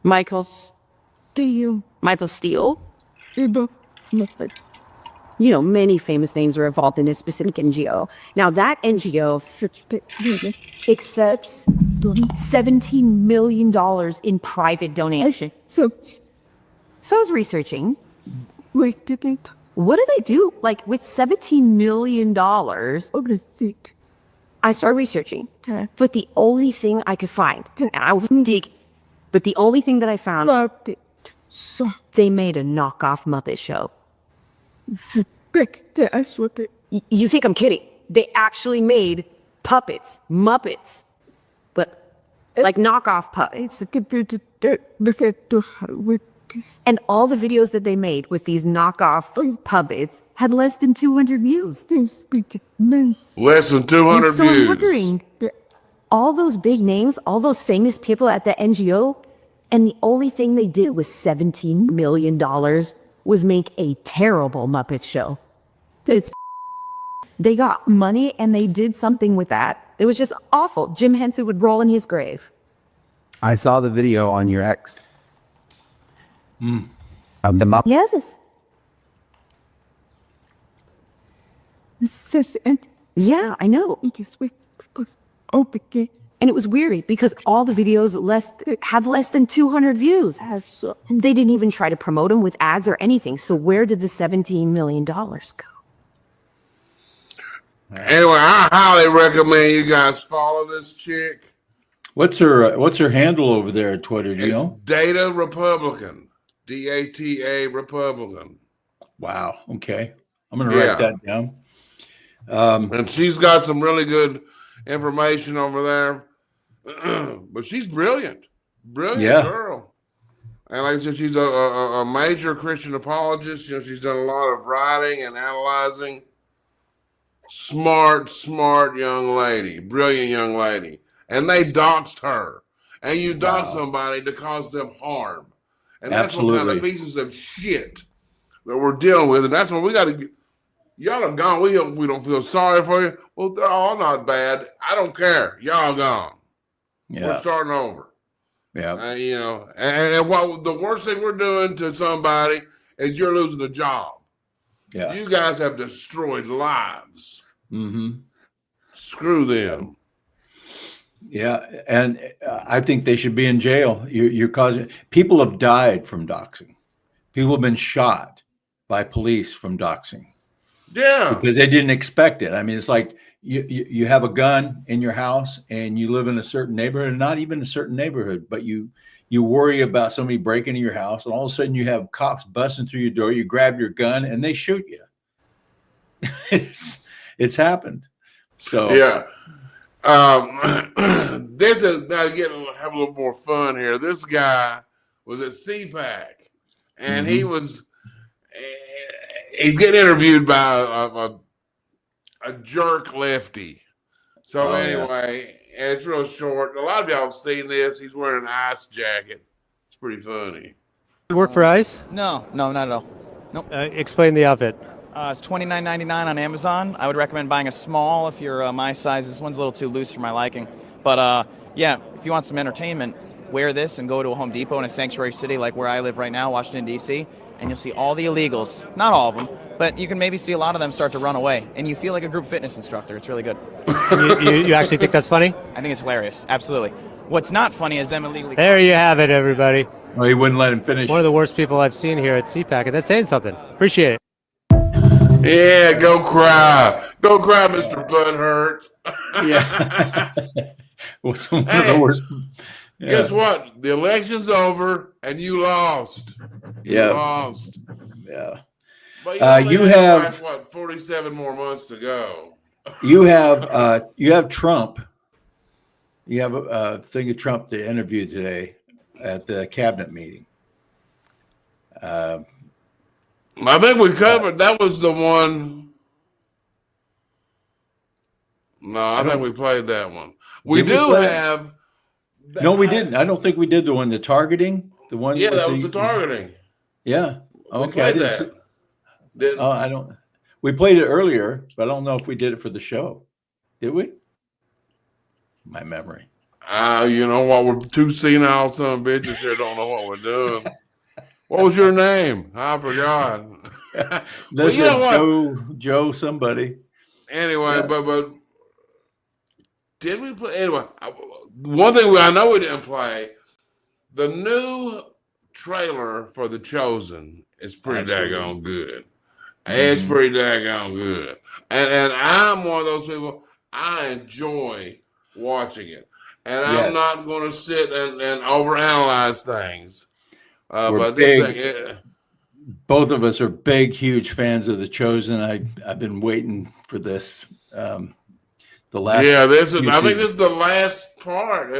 Michael Steele. You know, many famous names are involved in this specific NGO. Now, that NGO accepts $17 million in private donation. So I was researching. What do they do? Like, with $17 million, I started researching. But the only thing I could find, and I wasn't digging, but the only thing that I found, they made a knockoff Muppet show. You think I'm kidding? They actually made Muppets, but like knockoff puppets. And all the videos that they made with these knockoff puppets had less than 200 views. Less than 200 So views. I'm wondering, all those big names, all those famous people at the NGO, and the only thing they did was $17 million was make a terrible Muppet show. They got money and they did something with that. It was just awful. Jim Henson would roll in his grave. I saw the video on your ex. Of the Muppets. Yes. Yeah, I know. And it was weird because all the videos had less than 200 views. They didn't even try to promote them with ads or anything. So where did the $17 million go? Anyway, I highly recommend you guys follow this chick. What's her handle over there at Twitter? Do you know? Data Republican. DATA Republican. Wow. Okay. I'm going to write that down. And she's got some really good information over there. But she's brilliant. Brilliant girl. And like I said, she's a major Christian apologist. You know, she's done a lot of writing and analyzing. Smart young lady. Brilliant young lady. and they doxed her. And you dox Wow. somebody to cause them harm. And that's what kind Absolutely. of pieces of shit that we're dealing with. And that's what we got to get. Y'all are gone. We don't feel sorry for you. Well, they're all not bad. I don't care. Y'all gone. Yeah. We're starting over. Yeah. You know, and what the worst thing we're doing to somebody is you're losing a job. Yeah. You guys have destroyed lives. Mm-hmm. Screw them. Yeah, and I think they should be in jail. You're causing people have died from doxing. People have been shot by police from doxing. Yeah, because they didn't expect it. I mean, it's like you have a gun in your house and you live in a certain neighborhood, not even a certain neighborhood, but you worry about somebody breaking into your house, and all of a sudden you have cops busting through your door. You grab your gun and they shoot you. It's happened. So yeah. This is now have a little more fun here. This guy was at CPAC, and he's getting interviewed by a jerk lefty. So anyway, and it's real short. A lot of y'all have seen this. He's wearing an ice jacket. It's pretty funny. You work for ICE? No, not at all. Nope. Explain the outfit. It's $29.99 on Amazon. I would recommend buying a small if you're my size. This one's a little too loose for my liking. But yeah, if you want some entertainment, wear this and go to a Home Depot in a sanctuary city like where I live right now, Washington, D.C., and you'll see all the illegals. Not all of them, but you can maybe see a lot of them start to run away. And you feel like a group fitness instructor. It's really good. You actually think that's funny? I think it's hilarious. Absolutely. What's not funny is them illegally. There you have it, everybody. Well, he wouldn't let him finish. One of the worst people I've seen here at CPAC, and that's saying something. Appreciate it. Yeah, go cry. Go cry, Mr. Butthurt. Yeah. Well, some of the worst. Yeah. Guess what? The election's over and you lost. Yeah. You lost. Yeah. But you have like, 47 more months to go. you have Trump. You have a thing of Trump to interview today at the cabinet meeting. I think we covered that was the one. No, I think we played that one. We do have. No, we didn't. I don't think we did the one, the targeting. The one. Yeah, that was the targeting. Yeah. Okay. We played that. Oh, I don't. We played it earlier, but I don't know if we did it for the show. Did we? My memory. You know what? We're two senile son of bitches here. Don't know what we're doing. What was your name? I forgot. Well, you know what? Joe somebody. Anyway, Yeah. but did we play? Anyway, one thing I know we didn't play. The new trailer for The Chosen is pretty daggone good. It's pretty daggone good. And I'm one of those people, I enjoy watching it. And I'm not going to sit and overanalyze things. But this thing, both of us are big, huge fans of The Chosen. I've been waiting for this. The last. Yeah, I think this is the last part.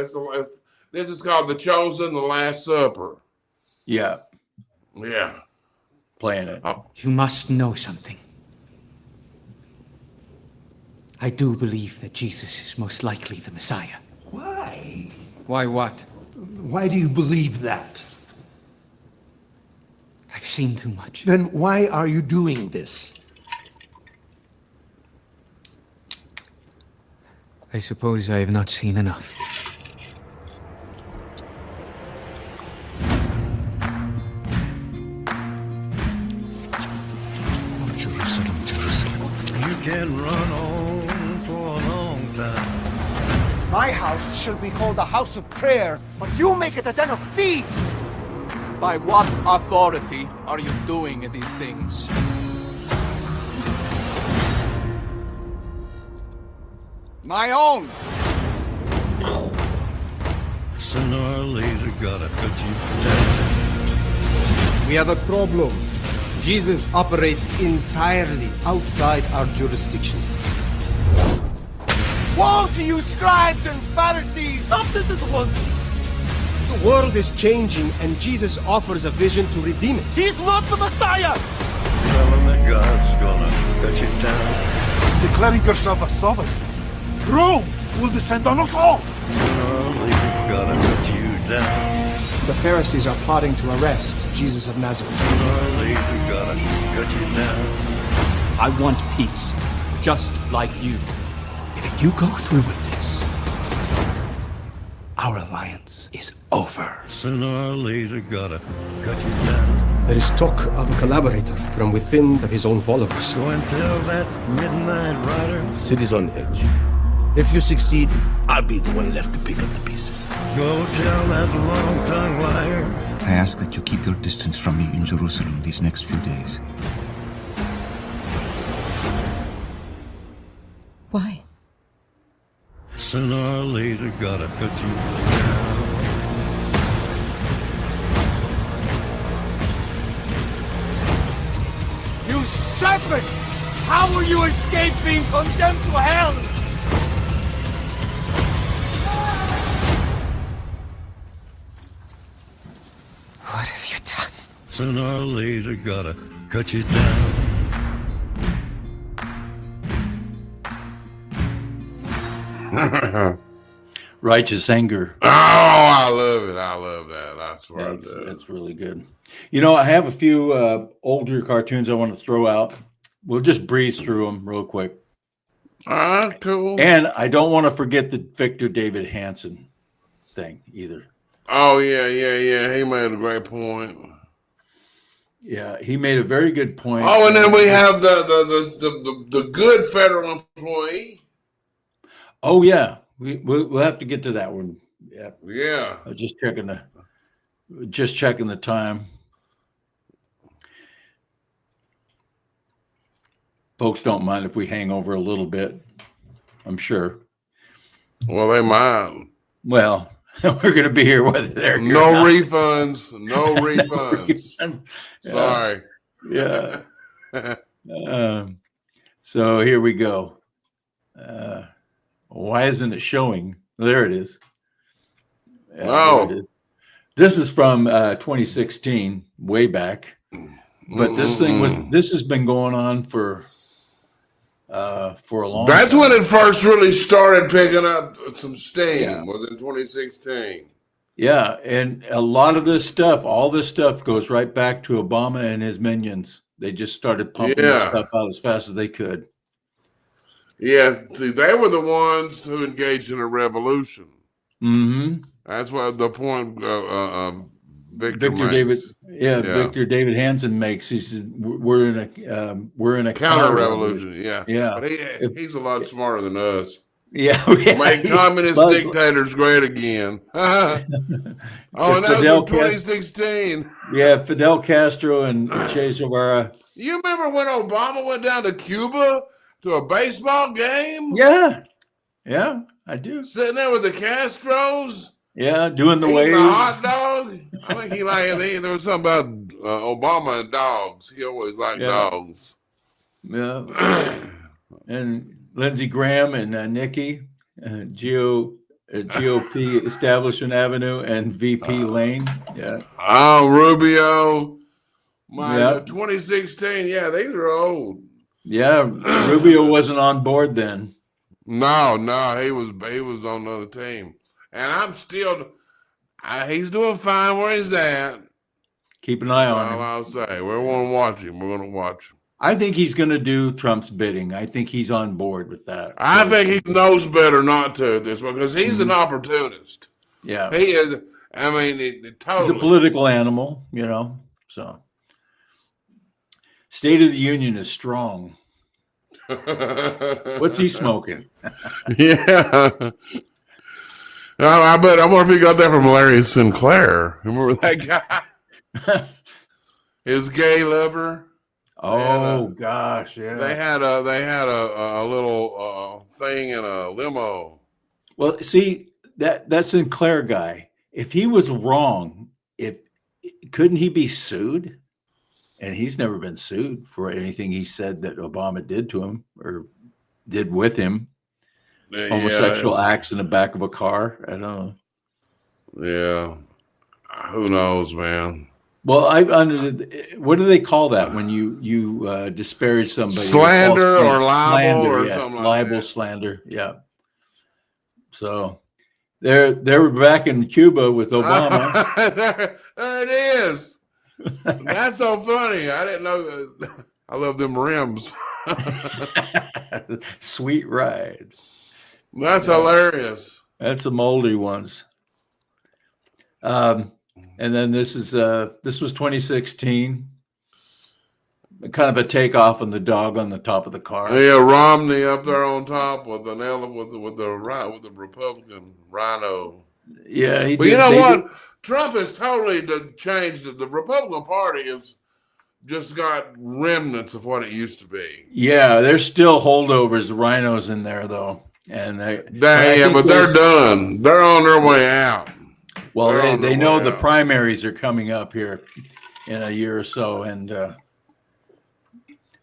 This is called The Chosen, The Last Supper. Yeah. Yeah. Playing it. You must know something. I do believe that Jesus is most likely the Messiah. Why? Why what? Why do you believe that? I've seen too much. Then why are you doing this? I suppose I have not seen enough. Oh, Jerusalem, Jerusalem. You can run on for a long time. My house shall be called a house of prayer, but you make it a den of thieves! By what authority are you doing these things? My own! Sooner or later, gotta cut you down. We have a problem. Jesus operates entirely outside our jurisdiction. Woe to you, scribes and Pharisees! Stop this at once! The world is changing, and Jesus offers a vision to redeem it. He's not the Messiah! Tell him that God's gonna cut you down. Declaring yourself a sovereign, Rome will descend on us all! The Pharisees are plotting to arrest Jesus of Nazareth. I want peace, just like you. If you go through with this, our alliance is over. Sooner or later, gotta cut you down. There is talk of a collaborator from within of his own followers. Go and tell that midnight rider. City's on edge. If you succeed, I'll be the one left to pick up the pieces. Go tell that long-tongued liar. I ask that you keep your distance from me in Jerusalem these next few days. Why? Sooner or later, gotta cut you down. You serpents! How will you escape being condemned to hell? What have you done? Sooner or later, gotta cut you down. Righteous Anger. Oh, I love it. I love that. I swear. That's really good. You know, I have a few older cartoons I want to throw out. We'll just breeze through them real quick. Cool. And I don't want to forget the Victor David Hansen thing either. Oh, yeah. He made a great point. Yeah, he made a very good point. Oh, and then we have the good federal employee. Oh, yeah. We'll have to get to that one. Yeah. Yeah. Just checking the time. Folks don't mind if we hang over a little bit, I'm sure. Well, they might. Well, we're going to be here whether they're here no or not. refunds. No refunds. Sorry. Yeah. So here we go. Why isn't it showing? There it is. Oh. There it is. This is from 2016, way back. But this has been going on for a long time. That's when it first really started picking up some steam, was in 2016. Yeah, and a lot of this stuff, all this stuff goes right back to Obama and his minions. They just started pumping this stuff out as fast as they could. Yeah, see, they were the ones who engaged in a revolution. Mm-hmm. That's what the point Victor makes. Victor David Hansen makes. He said, "We're in a counter revolution." Yeah. But he's a lot smarter than us. Yeah, make communist dictators great again. Oh, and that was in 2016. Yeah, Fidel Castro and Che Guevara. You remember when Obama went down to Cuba to a baseball game? Yeah, I do. Sitting there with the Castros. Yeah, doing the eating waves. a hot dog. I think there was something about Obama and dogs. He always liked dogs. Yeah, and Lindsey Graham and Nikki, GOP Establishment Avenue and VP Lane. Yeah. Oh, Rubio. 2016. Yeah, these are old. Yeah, Rubio wasn't on board then. No, he was on another team. And I'm still, he's doing fine where he's at. Keep an eye on him. I'll say. We're going to watch him. We're going to watch him. I think he's going to do Trump's bidding. I think he's on board with that. I think he knows better not to at this one because he's an opportunist. Yeah. He is. I mean, totally. He's a political animal, so. State of the Union is strong. What's he smoking? Yeah. I wonder if he got that from Larry Sinclair. Remember that guy? His gay lover. Oh gosh, yeah. They had a little thing in a limo. Well, see that Sinclair guy. If he was wrong, couldn't he be sued? And he's never been sued for anything he said that Obama did to him or did with him. Homosexual acts in the back of a car. I don't know. Yeah. Who knows, man? Well, what do they call that when you disparage somebody? Slander or libel or something like libel, that. slander. Yeah. So They were back in Cuba with Obama. there it is. That's so funny. I didn't know. I love them rims. Sweet ride. That's hilarious. That's the moldy ones. And then this was 2016. Kind of a takeoff on the dog on the top of the car. Yeah, Romney up there on top with the Republican rhino. Yeah, he but did. You know what? Trump has totally changed it. The Republican Party has just got remnants of what it used to be. Yeah, there's still holdovers, rhinos in there though, and but they're done. They're on their way out. Well, they know the primaries are coming up here in a year or so, and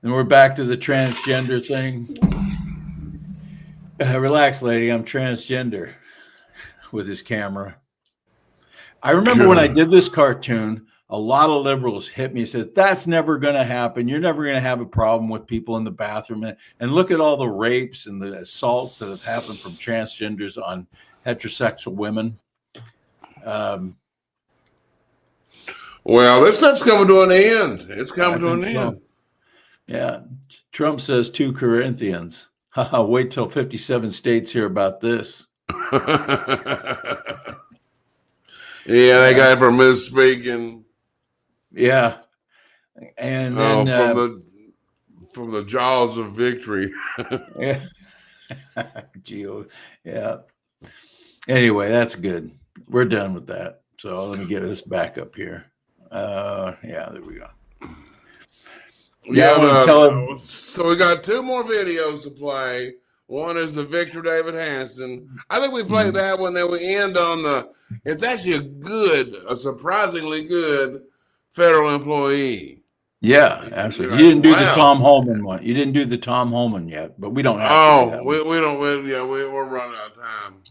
we're back to the transgender thing. Relax, lady. I'm transgender. With his camera. I remember when I did this cartoon, a lot of liberals hit me and said, that's never going to happen. You're never going to have a problem with people in the bathroom. And look at all the rapes and the assaults that have happened from transgenders on heterosexual women. Well, this stuff's coming to an end. It's coming to an end. Yeah. Trump says 2 Corinthians. Wait till 57 states hear about this. Yeah, they got it for misspeaking. Yeah, and then from the jaws of victory. Yeah, yeah. Anyway, that's good. We're done with that. So let me get this back up here. Yeah, there we go. Yeah, so we got 2 more videos to play. One is the Victor David Hanson. I think we played that one. Then we end on it's actually a surprisingly good federal employee. Yeah, absolutely. You didn't do the Tom Holman one. You didn't do the Tom Holman yet, but we don't have to do that one. We don't. We're running out of time.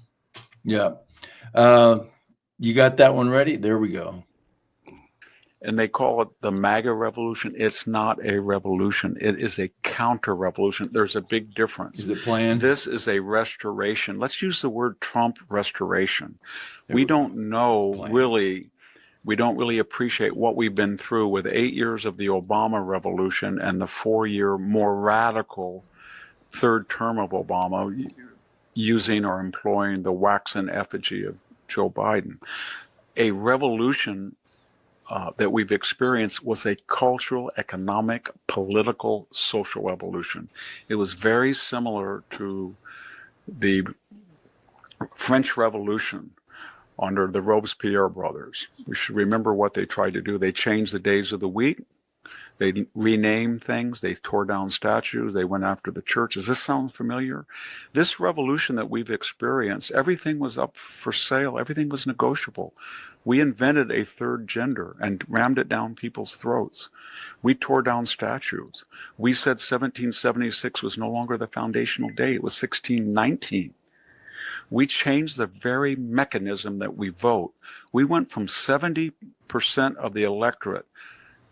Yeah. You got that one ready? There we go. And they call it the MAGA revolution. It's not a revolution. It is a counter-revolution. There's a big difference. Is it planned? This is a restoration. Let's use the word Trump restoration. We don't know really, we don't really appreciate what we've been through with 8 years of the Obama revolution and the 4-year more radical third term of Obama using or employing the waxen effigy of Joe Biden. A revolution that we've experienced was a cultural, economic, political, social evolution. It was very similar to the French Revolution under the Robespierre brothers. We should remember what they tried to do. They changed the days of the week. They renamed things. They tore down statues. They went after the church. Does this sound familiar? This revolution that we've experienced, everything was up for sale. Everything was negotiable. We invented a third gender and rammed it down people's throats. We tore down statues. We said 1776 was no longer the foundational date. It was 1619. We changed the very mechanism that we vote. We went from 70% of the electorate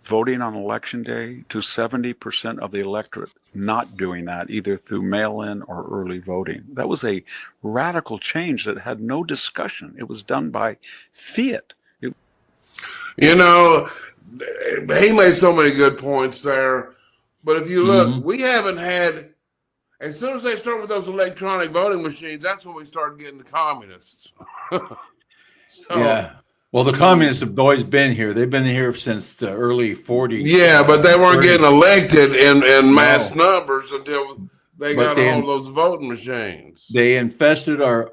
voting on election day to 70% of the electorate not doing that, either through mail-in or early voting. That was a radical change that had no discussion. It was done by fiat. You know, he made so many good points there. But if you look, we haven't had, as soon as they start with those electronic voting machines, that's when we start getting the communists. Yeah. Well, the communists have always been here. They've been here since the early 40s. Yeah, but they weren't getting elected in mass numbers until they got all those voting machines. They infested our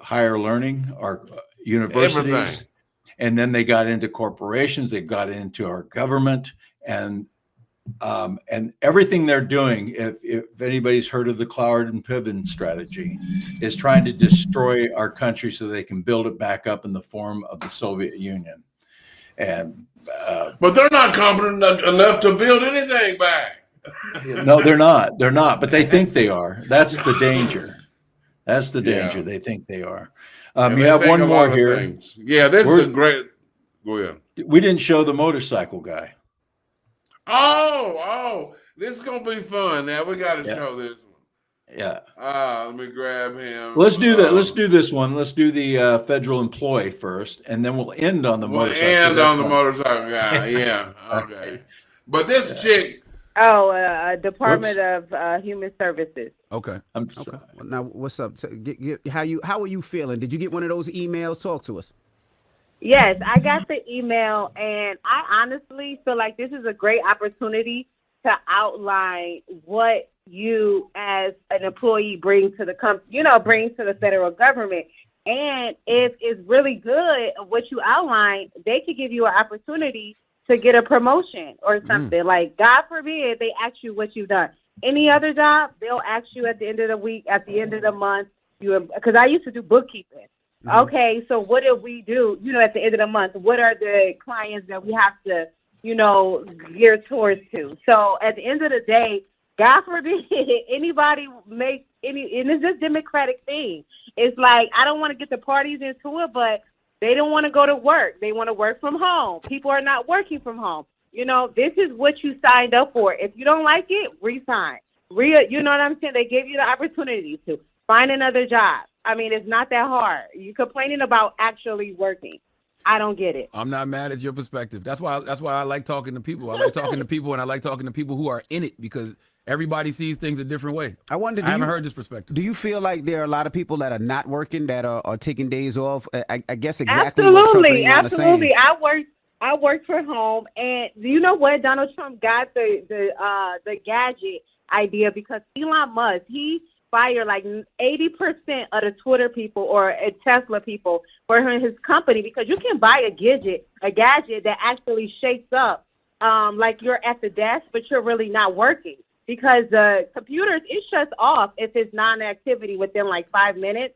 higher learning, our universities, everything. And then they got into corporations. They got into our government, and everything they're doing. If anybody's heard of the Cloward and Piven strategy, is trying to destroy our country so they can build it back up in the form of the Soviet Union. And but they're not competent enough to build anything back. No, they're not. They're not. But they think they are. That's the danger. That's the danger. They think they are. You have one more here. Things. Yeah, this is a great. Go ahead. We didn't show the motorcycle guy. Oh, this is gonna be fun. Now we got to show this one. Yeah. Let me grab him. Let's do that. Let's do this one. Let's do the federal employee first, and then we'll end on the We'll motorcycle. end on the motorcycle guy. Yeah. Okay. But this chick. Oh, Department of Human Services. Okay. I'm okay. Well, now, what's up? So, how are you feeling? Did you get one of those emails? Talk to us. Yes, I got the email, and I honestly feel like this is a great opportunity to outline what you as an employee bring to the bring to the federal government. And if it's really good of what you outline, they could give you an opportunity to get a promotion or something. Like, God forbid, they ask you what you've done. Any other job, they'll ask you at the end of the week, at the end of the month, because I used to do bookkeeping. Okay, so what did we do, at the end of the month? What are the clients that we have to, gear towards to? So at the end of the day, God forbid anybody make any, and it's just democratic thing. It's like, I don't want to get the parties into it, but they don't want to go to work. They want to work from home. People are not working from home. This is what you signed up for. If you don't like it, resign. You know what I'm saying? They gave you the opportunity to find another job. I mean, it's not that hard. You're complaining about actually working. I don't get it. I'm not mad at your perspective. That's why I like talking to people. I like talking to people, and I like talking to people who are in it, because everybody sees things a different way. I haven't heard this perspective. Do you feel like there are a lot of people that are not working, that are taking days off? I guess exactly absolutely, what Trump absolutely. I work from home, and do you know what? Donald Trump got the gadget idea because Elon Musk, he fired like 80% of the Twitter people or Tesla people for his company, because you can buy a gadget that actually shakes up like you're at the desk, but you're really not working, because the computers, it shuts off if it's non-activity within like 5 minutes.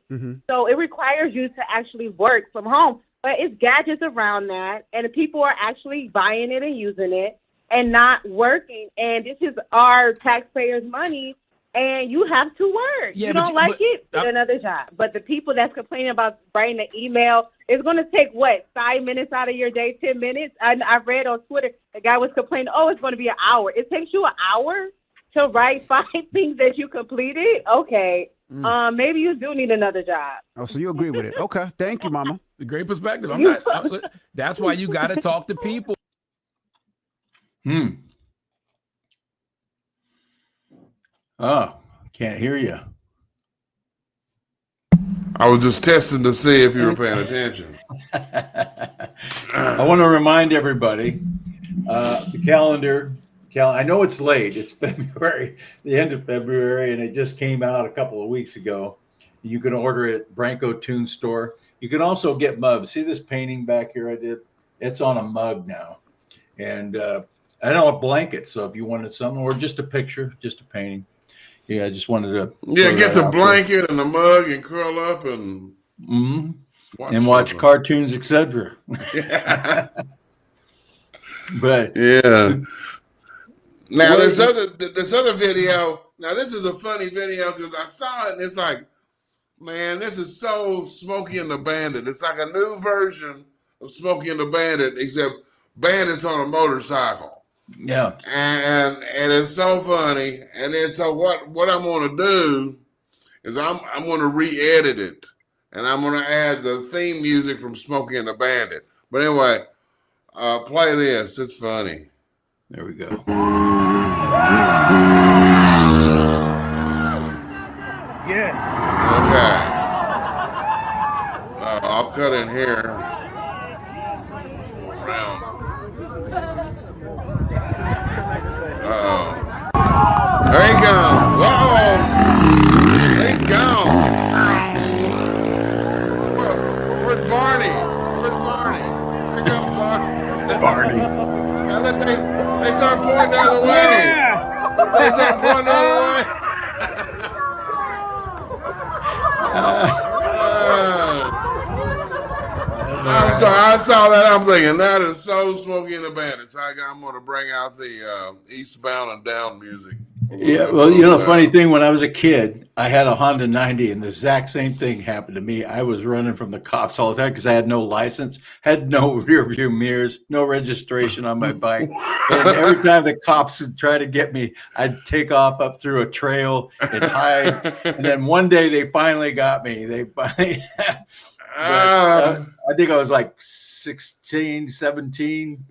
So it requires you to actually work from home. But it's gadgets around that, and people are actually buying it and using it and not working. And this is our taxpayers' money, and you have to work. Yeah, you don't like it, get another job. But the people that's complaining about writing the email, it's going to take, 5 minutes out of your day, 10 minutes? I read on Twitter, the guy was complaining, it's going to be an hour. It takes you an hour to write 5 things that you completed? Okay. Maybe you do need another job. Oh, so you agree with it? Okay. Thank you, Mama. A great perspective. That's why you got to talk to people. Oh, can't hear you. I was just testing to see if you were paying attention. I want to remind everybody, the calendar. I know it's late. It's February, the end of February, and it just came out a couple of weeks ago. You can order it at Branco Cartoons store. You can also get mugs. See this painting back here I did? It's on a mug now. And I know a blanket, so if you wanted something, or just a picture, just a painting. Yeah, I just wanted to. Yeah, get the blanket and the mug and curl up and watch cartoons, etc. But yeah. Now this other video. Now this is a funny video because I saw it and it's like, man, this is so Smokey and the Bandit. It's like a new version of Smokey and the Bandit, except bandits on a motorcycle. Yeah. And it's so funny. And then so what I'm gonna do is I'm gonna re-edit it. And I'm gonna add the theme music from Smokey and the Bandit. But anyway, play this. It's funny. There we go. Yeah. Okay. I'll cut in here. Around. There he comes. Whoa! He's gone. Where's Barney? Where's Barney? Here comes Barney. And then they start pointing the other way. They start pointing the other way. I'm sorry, I saw that. I'm thinking that is so Smokey and the Bandit. So I'm going to bring out the Eastbound and Down music. Yeah, well, you know, the funny thing, when I was a kid, I had a Honda 90, and the exact same thing happened to me. I was running from the cops all the time because I had no license, had no rear view mirrors, no registration on my bike. And every time the cops would try to get me, I'd take off up through a trail and hide. And then one day they finally got me. They finally, I think I was like 16, 17.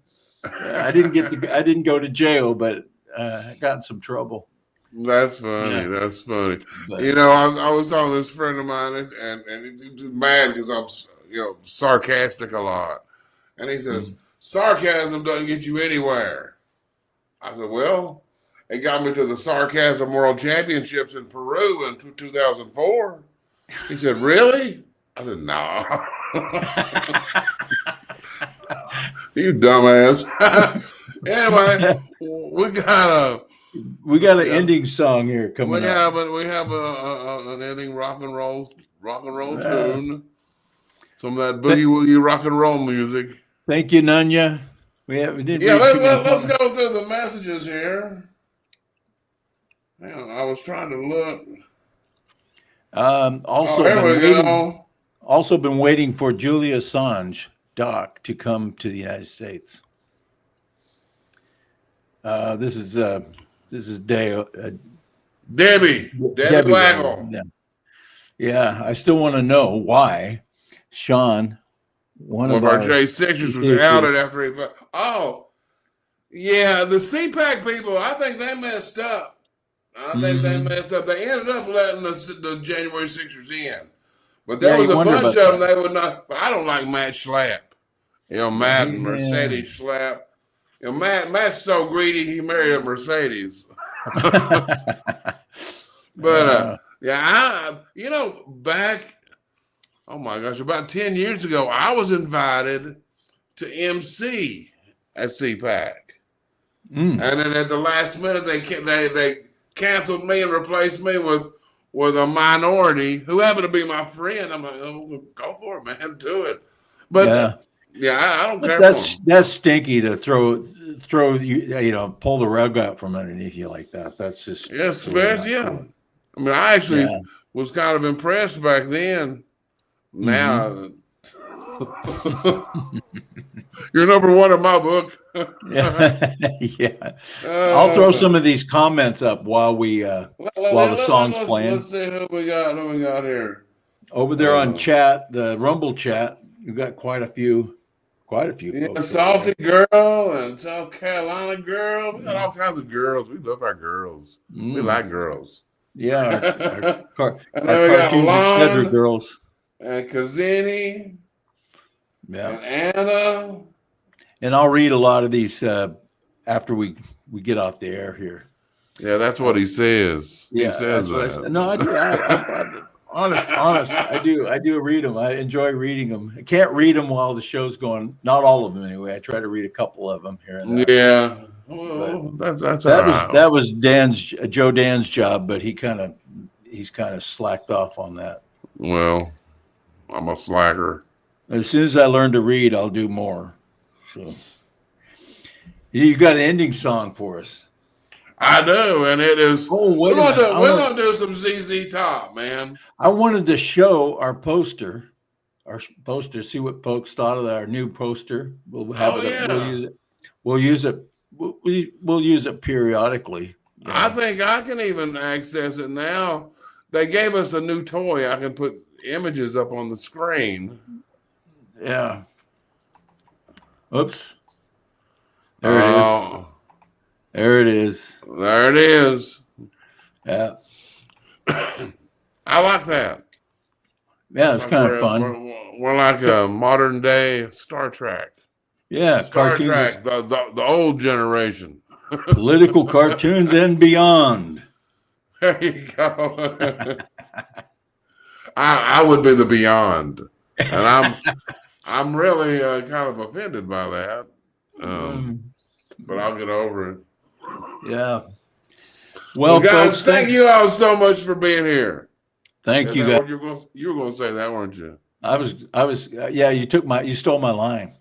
I didn't go to jail, but I got in some trouble. That's funny. Yeah. That's funny. But- You know, I was talking to this friend of mine, and he's mad because I'm, sarcastic a lot. And he says, sarcasm doesn't get you anywhere. I said, well, it got me to the Sarcasm World Championships in Peru in 2004. He said, really? I said, no. You dumbass. Anyway, we got an ending song here coming up. We have an ending rock and roll tune. Some of that boogie woogie rock and roll music. Thank you, Nunya. Let's go through the messages here. Man, I was trying to look. Also been waiting for Julia Assange, Doc, to come to the United States. This is Debbie Waggle. Yeah, I still want to know why Sean, one of our J6ers, was outed after he. Oh, yeah, the CPAC people. I think they messed up. They ended up letting the January Sixers in, but there was a bunch of them they would not. But I don't like Matt Schlapp. Matt and Mercedes Schlapp. Matt's so greedy he married a Mercedes. But back, oh my gosh, about 10 years ago, I was invited to MC at CPAC. And then at the last minute, they canceled me and replaced me with a minority who happened to be my friend. I'm like, oh, go for it, man, do it. But I don't care. That's stinky to throw pull the rug out from underneath you like that. That's just I mean, I actually was kind of impressed back then. Now, you're number one in my book. I'll throw some of these comments up while the song's playing. Let's see who we got here. Over there on chat, the Rumble chat, you've got quite a few folks. Salty Girl and South Carolina Girl. We got all kinds of girls. We love our girls. We like girls. Yeah. Our and then we got Cartoons Etc girls. And Kazini. Yeah. And Anna. And I'll read a lot of these after we get off the air here. Yeah, that's what he says. Yeah, he says that. No, I do. Honest, I do read them. I enjoy reading them. I can't read them while the show's going. Not all of them, anyway. I try to read a couple of them here and there. Yeah, well, that's that was Joe Dan's job, but he's kind of slacked off on that. Well, I'm a slacker. As soon as I learn to read, I'll do more. So, you got an ending song for us. I do, and it is. Oh, we're gonna do some ZZ Top, man. I wanted to show our poster, see what folks thought of our new poster. We'll have it. We'll use it. We'll use it periodically. I think I can even access it now. They gave us a new toy. I can put images up on the screen. Yeah. Oops. There it is. There it is. There it is. Yeah. I like that. Yeah, it's kind of fun. We're like a modern day Star Trek. Yeah, Star Trek, the old generation. Political cartoons and beyond. There you go. I would be the beyond, and I'm really kind of offended by that. But I'll get over it. Yeah. Well, guys, folks, thank you all so much for being here. Thank you, guys. You were going to say that, weren't you? I was. Yeah, you stole my line.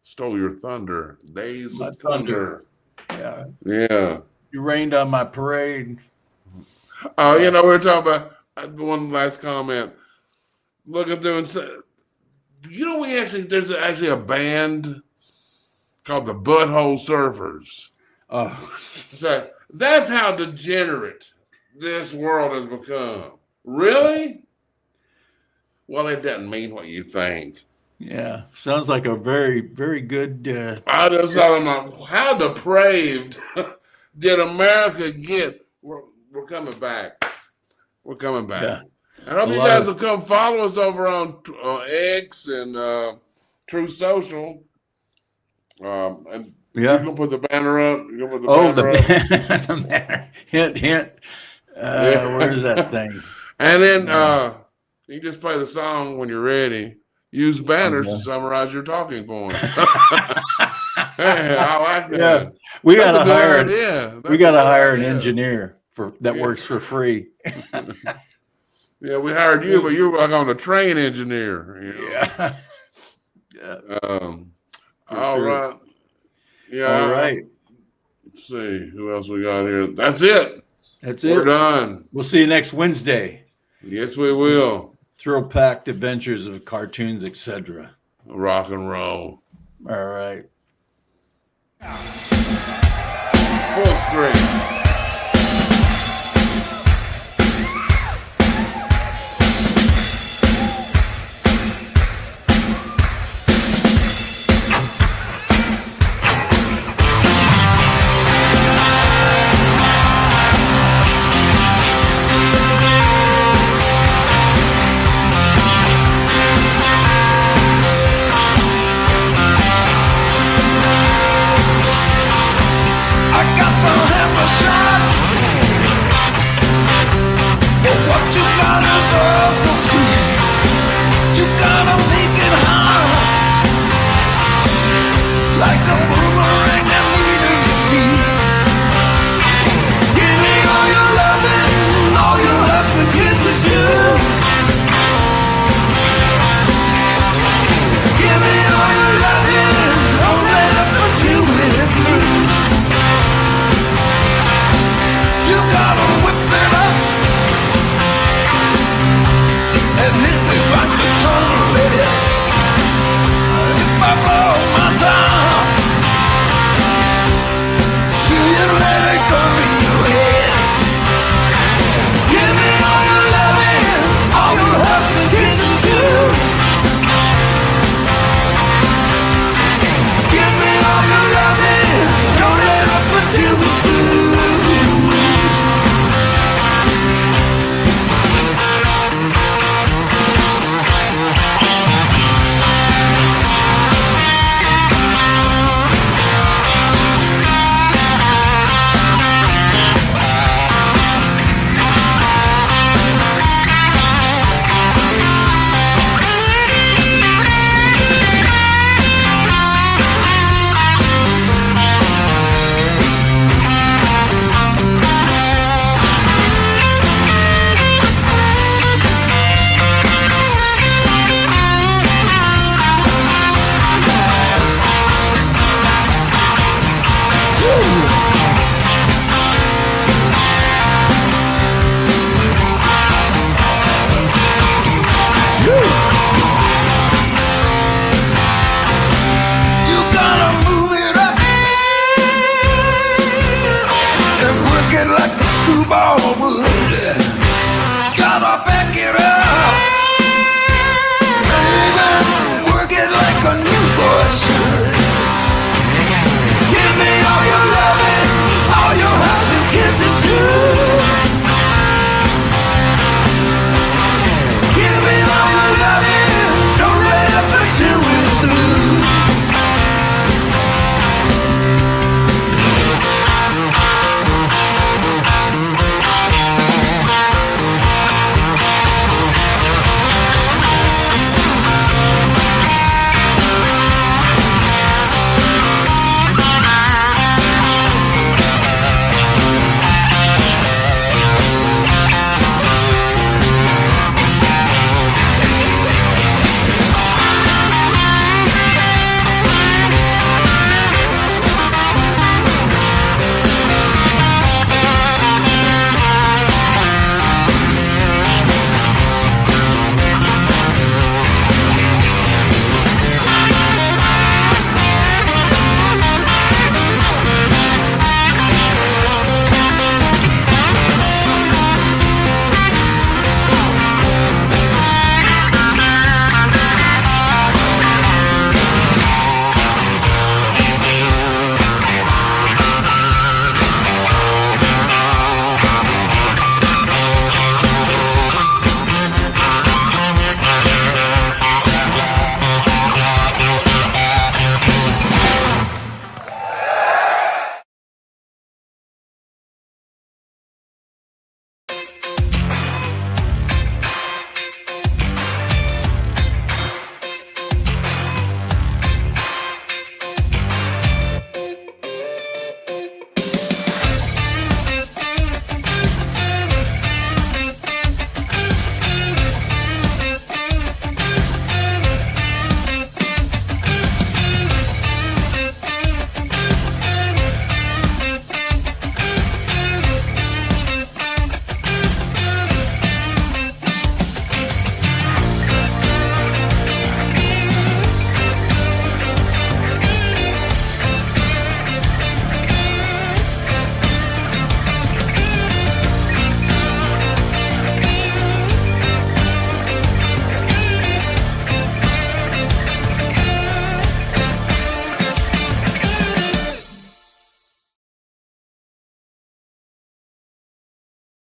Stole your thunder. Days my of thunder. Yeah. Yeah. You rained on my parade. You know, we're talking about one last comment. Looking through and say, you know, there's actually a band called the Butthole Surfers. Oh, so that's how degenerate this world has become. Really? Well, it doesn't mean what you think. Yeah, sounds like a very, very good. I just thought, how depraved did America get? We're coming back. We're coming back. Yeah. I hope A you lot guys of- will come follow us over on X and True Social. And Yeah. you can put the banner up. You can put the Oh, banner up. the banner. Hint, hint. Where's that thing? And then you just play the song when you're ready. Use banners to Okay. summarize your talking points. Hey, I like that. Yeah, we That's gotta a good hire. idea. We That's gotta a good hire an idea. engineer that Yeah. works for free. Yeah, we hired you, but you're like on the train engineer. You know? Yeah. Yeah. All sure. right. Yeah. All right. Let's see who else we got here. That's it. That's We're it. done. We'll see you next Wednesday. Yes, we will. Thrill-packed adventures of cartoons, etc. Rock and roll. All right.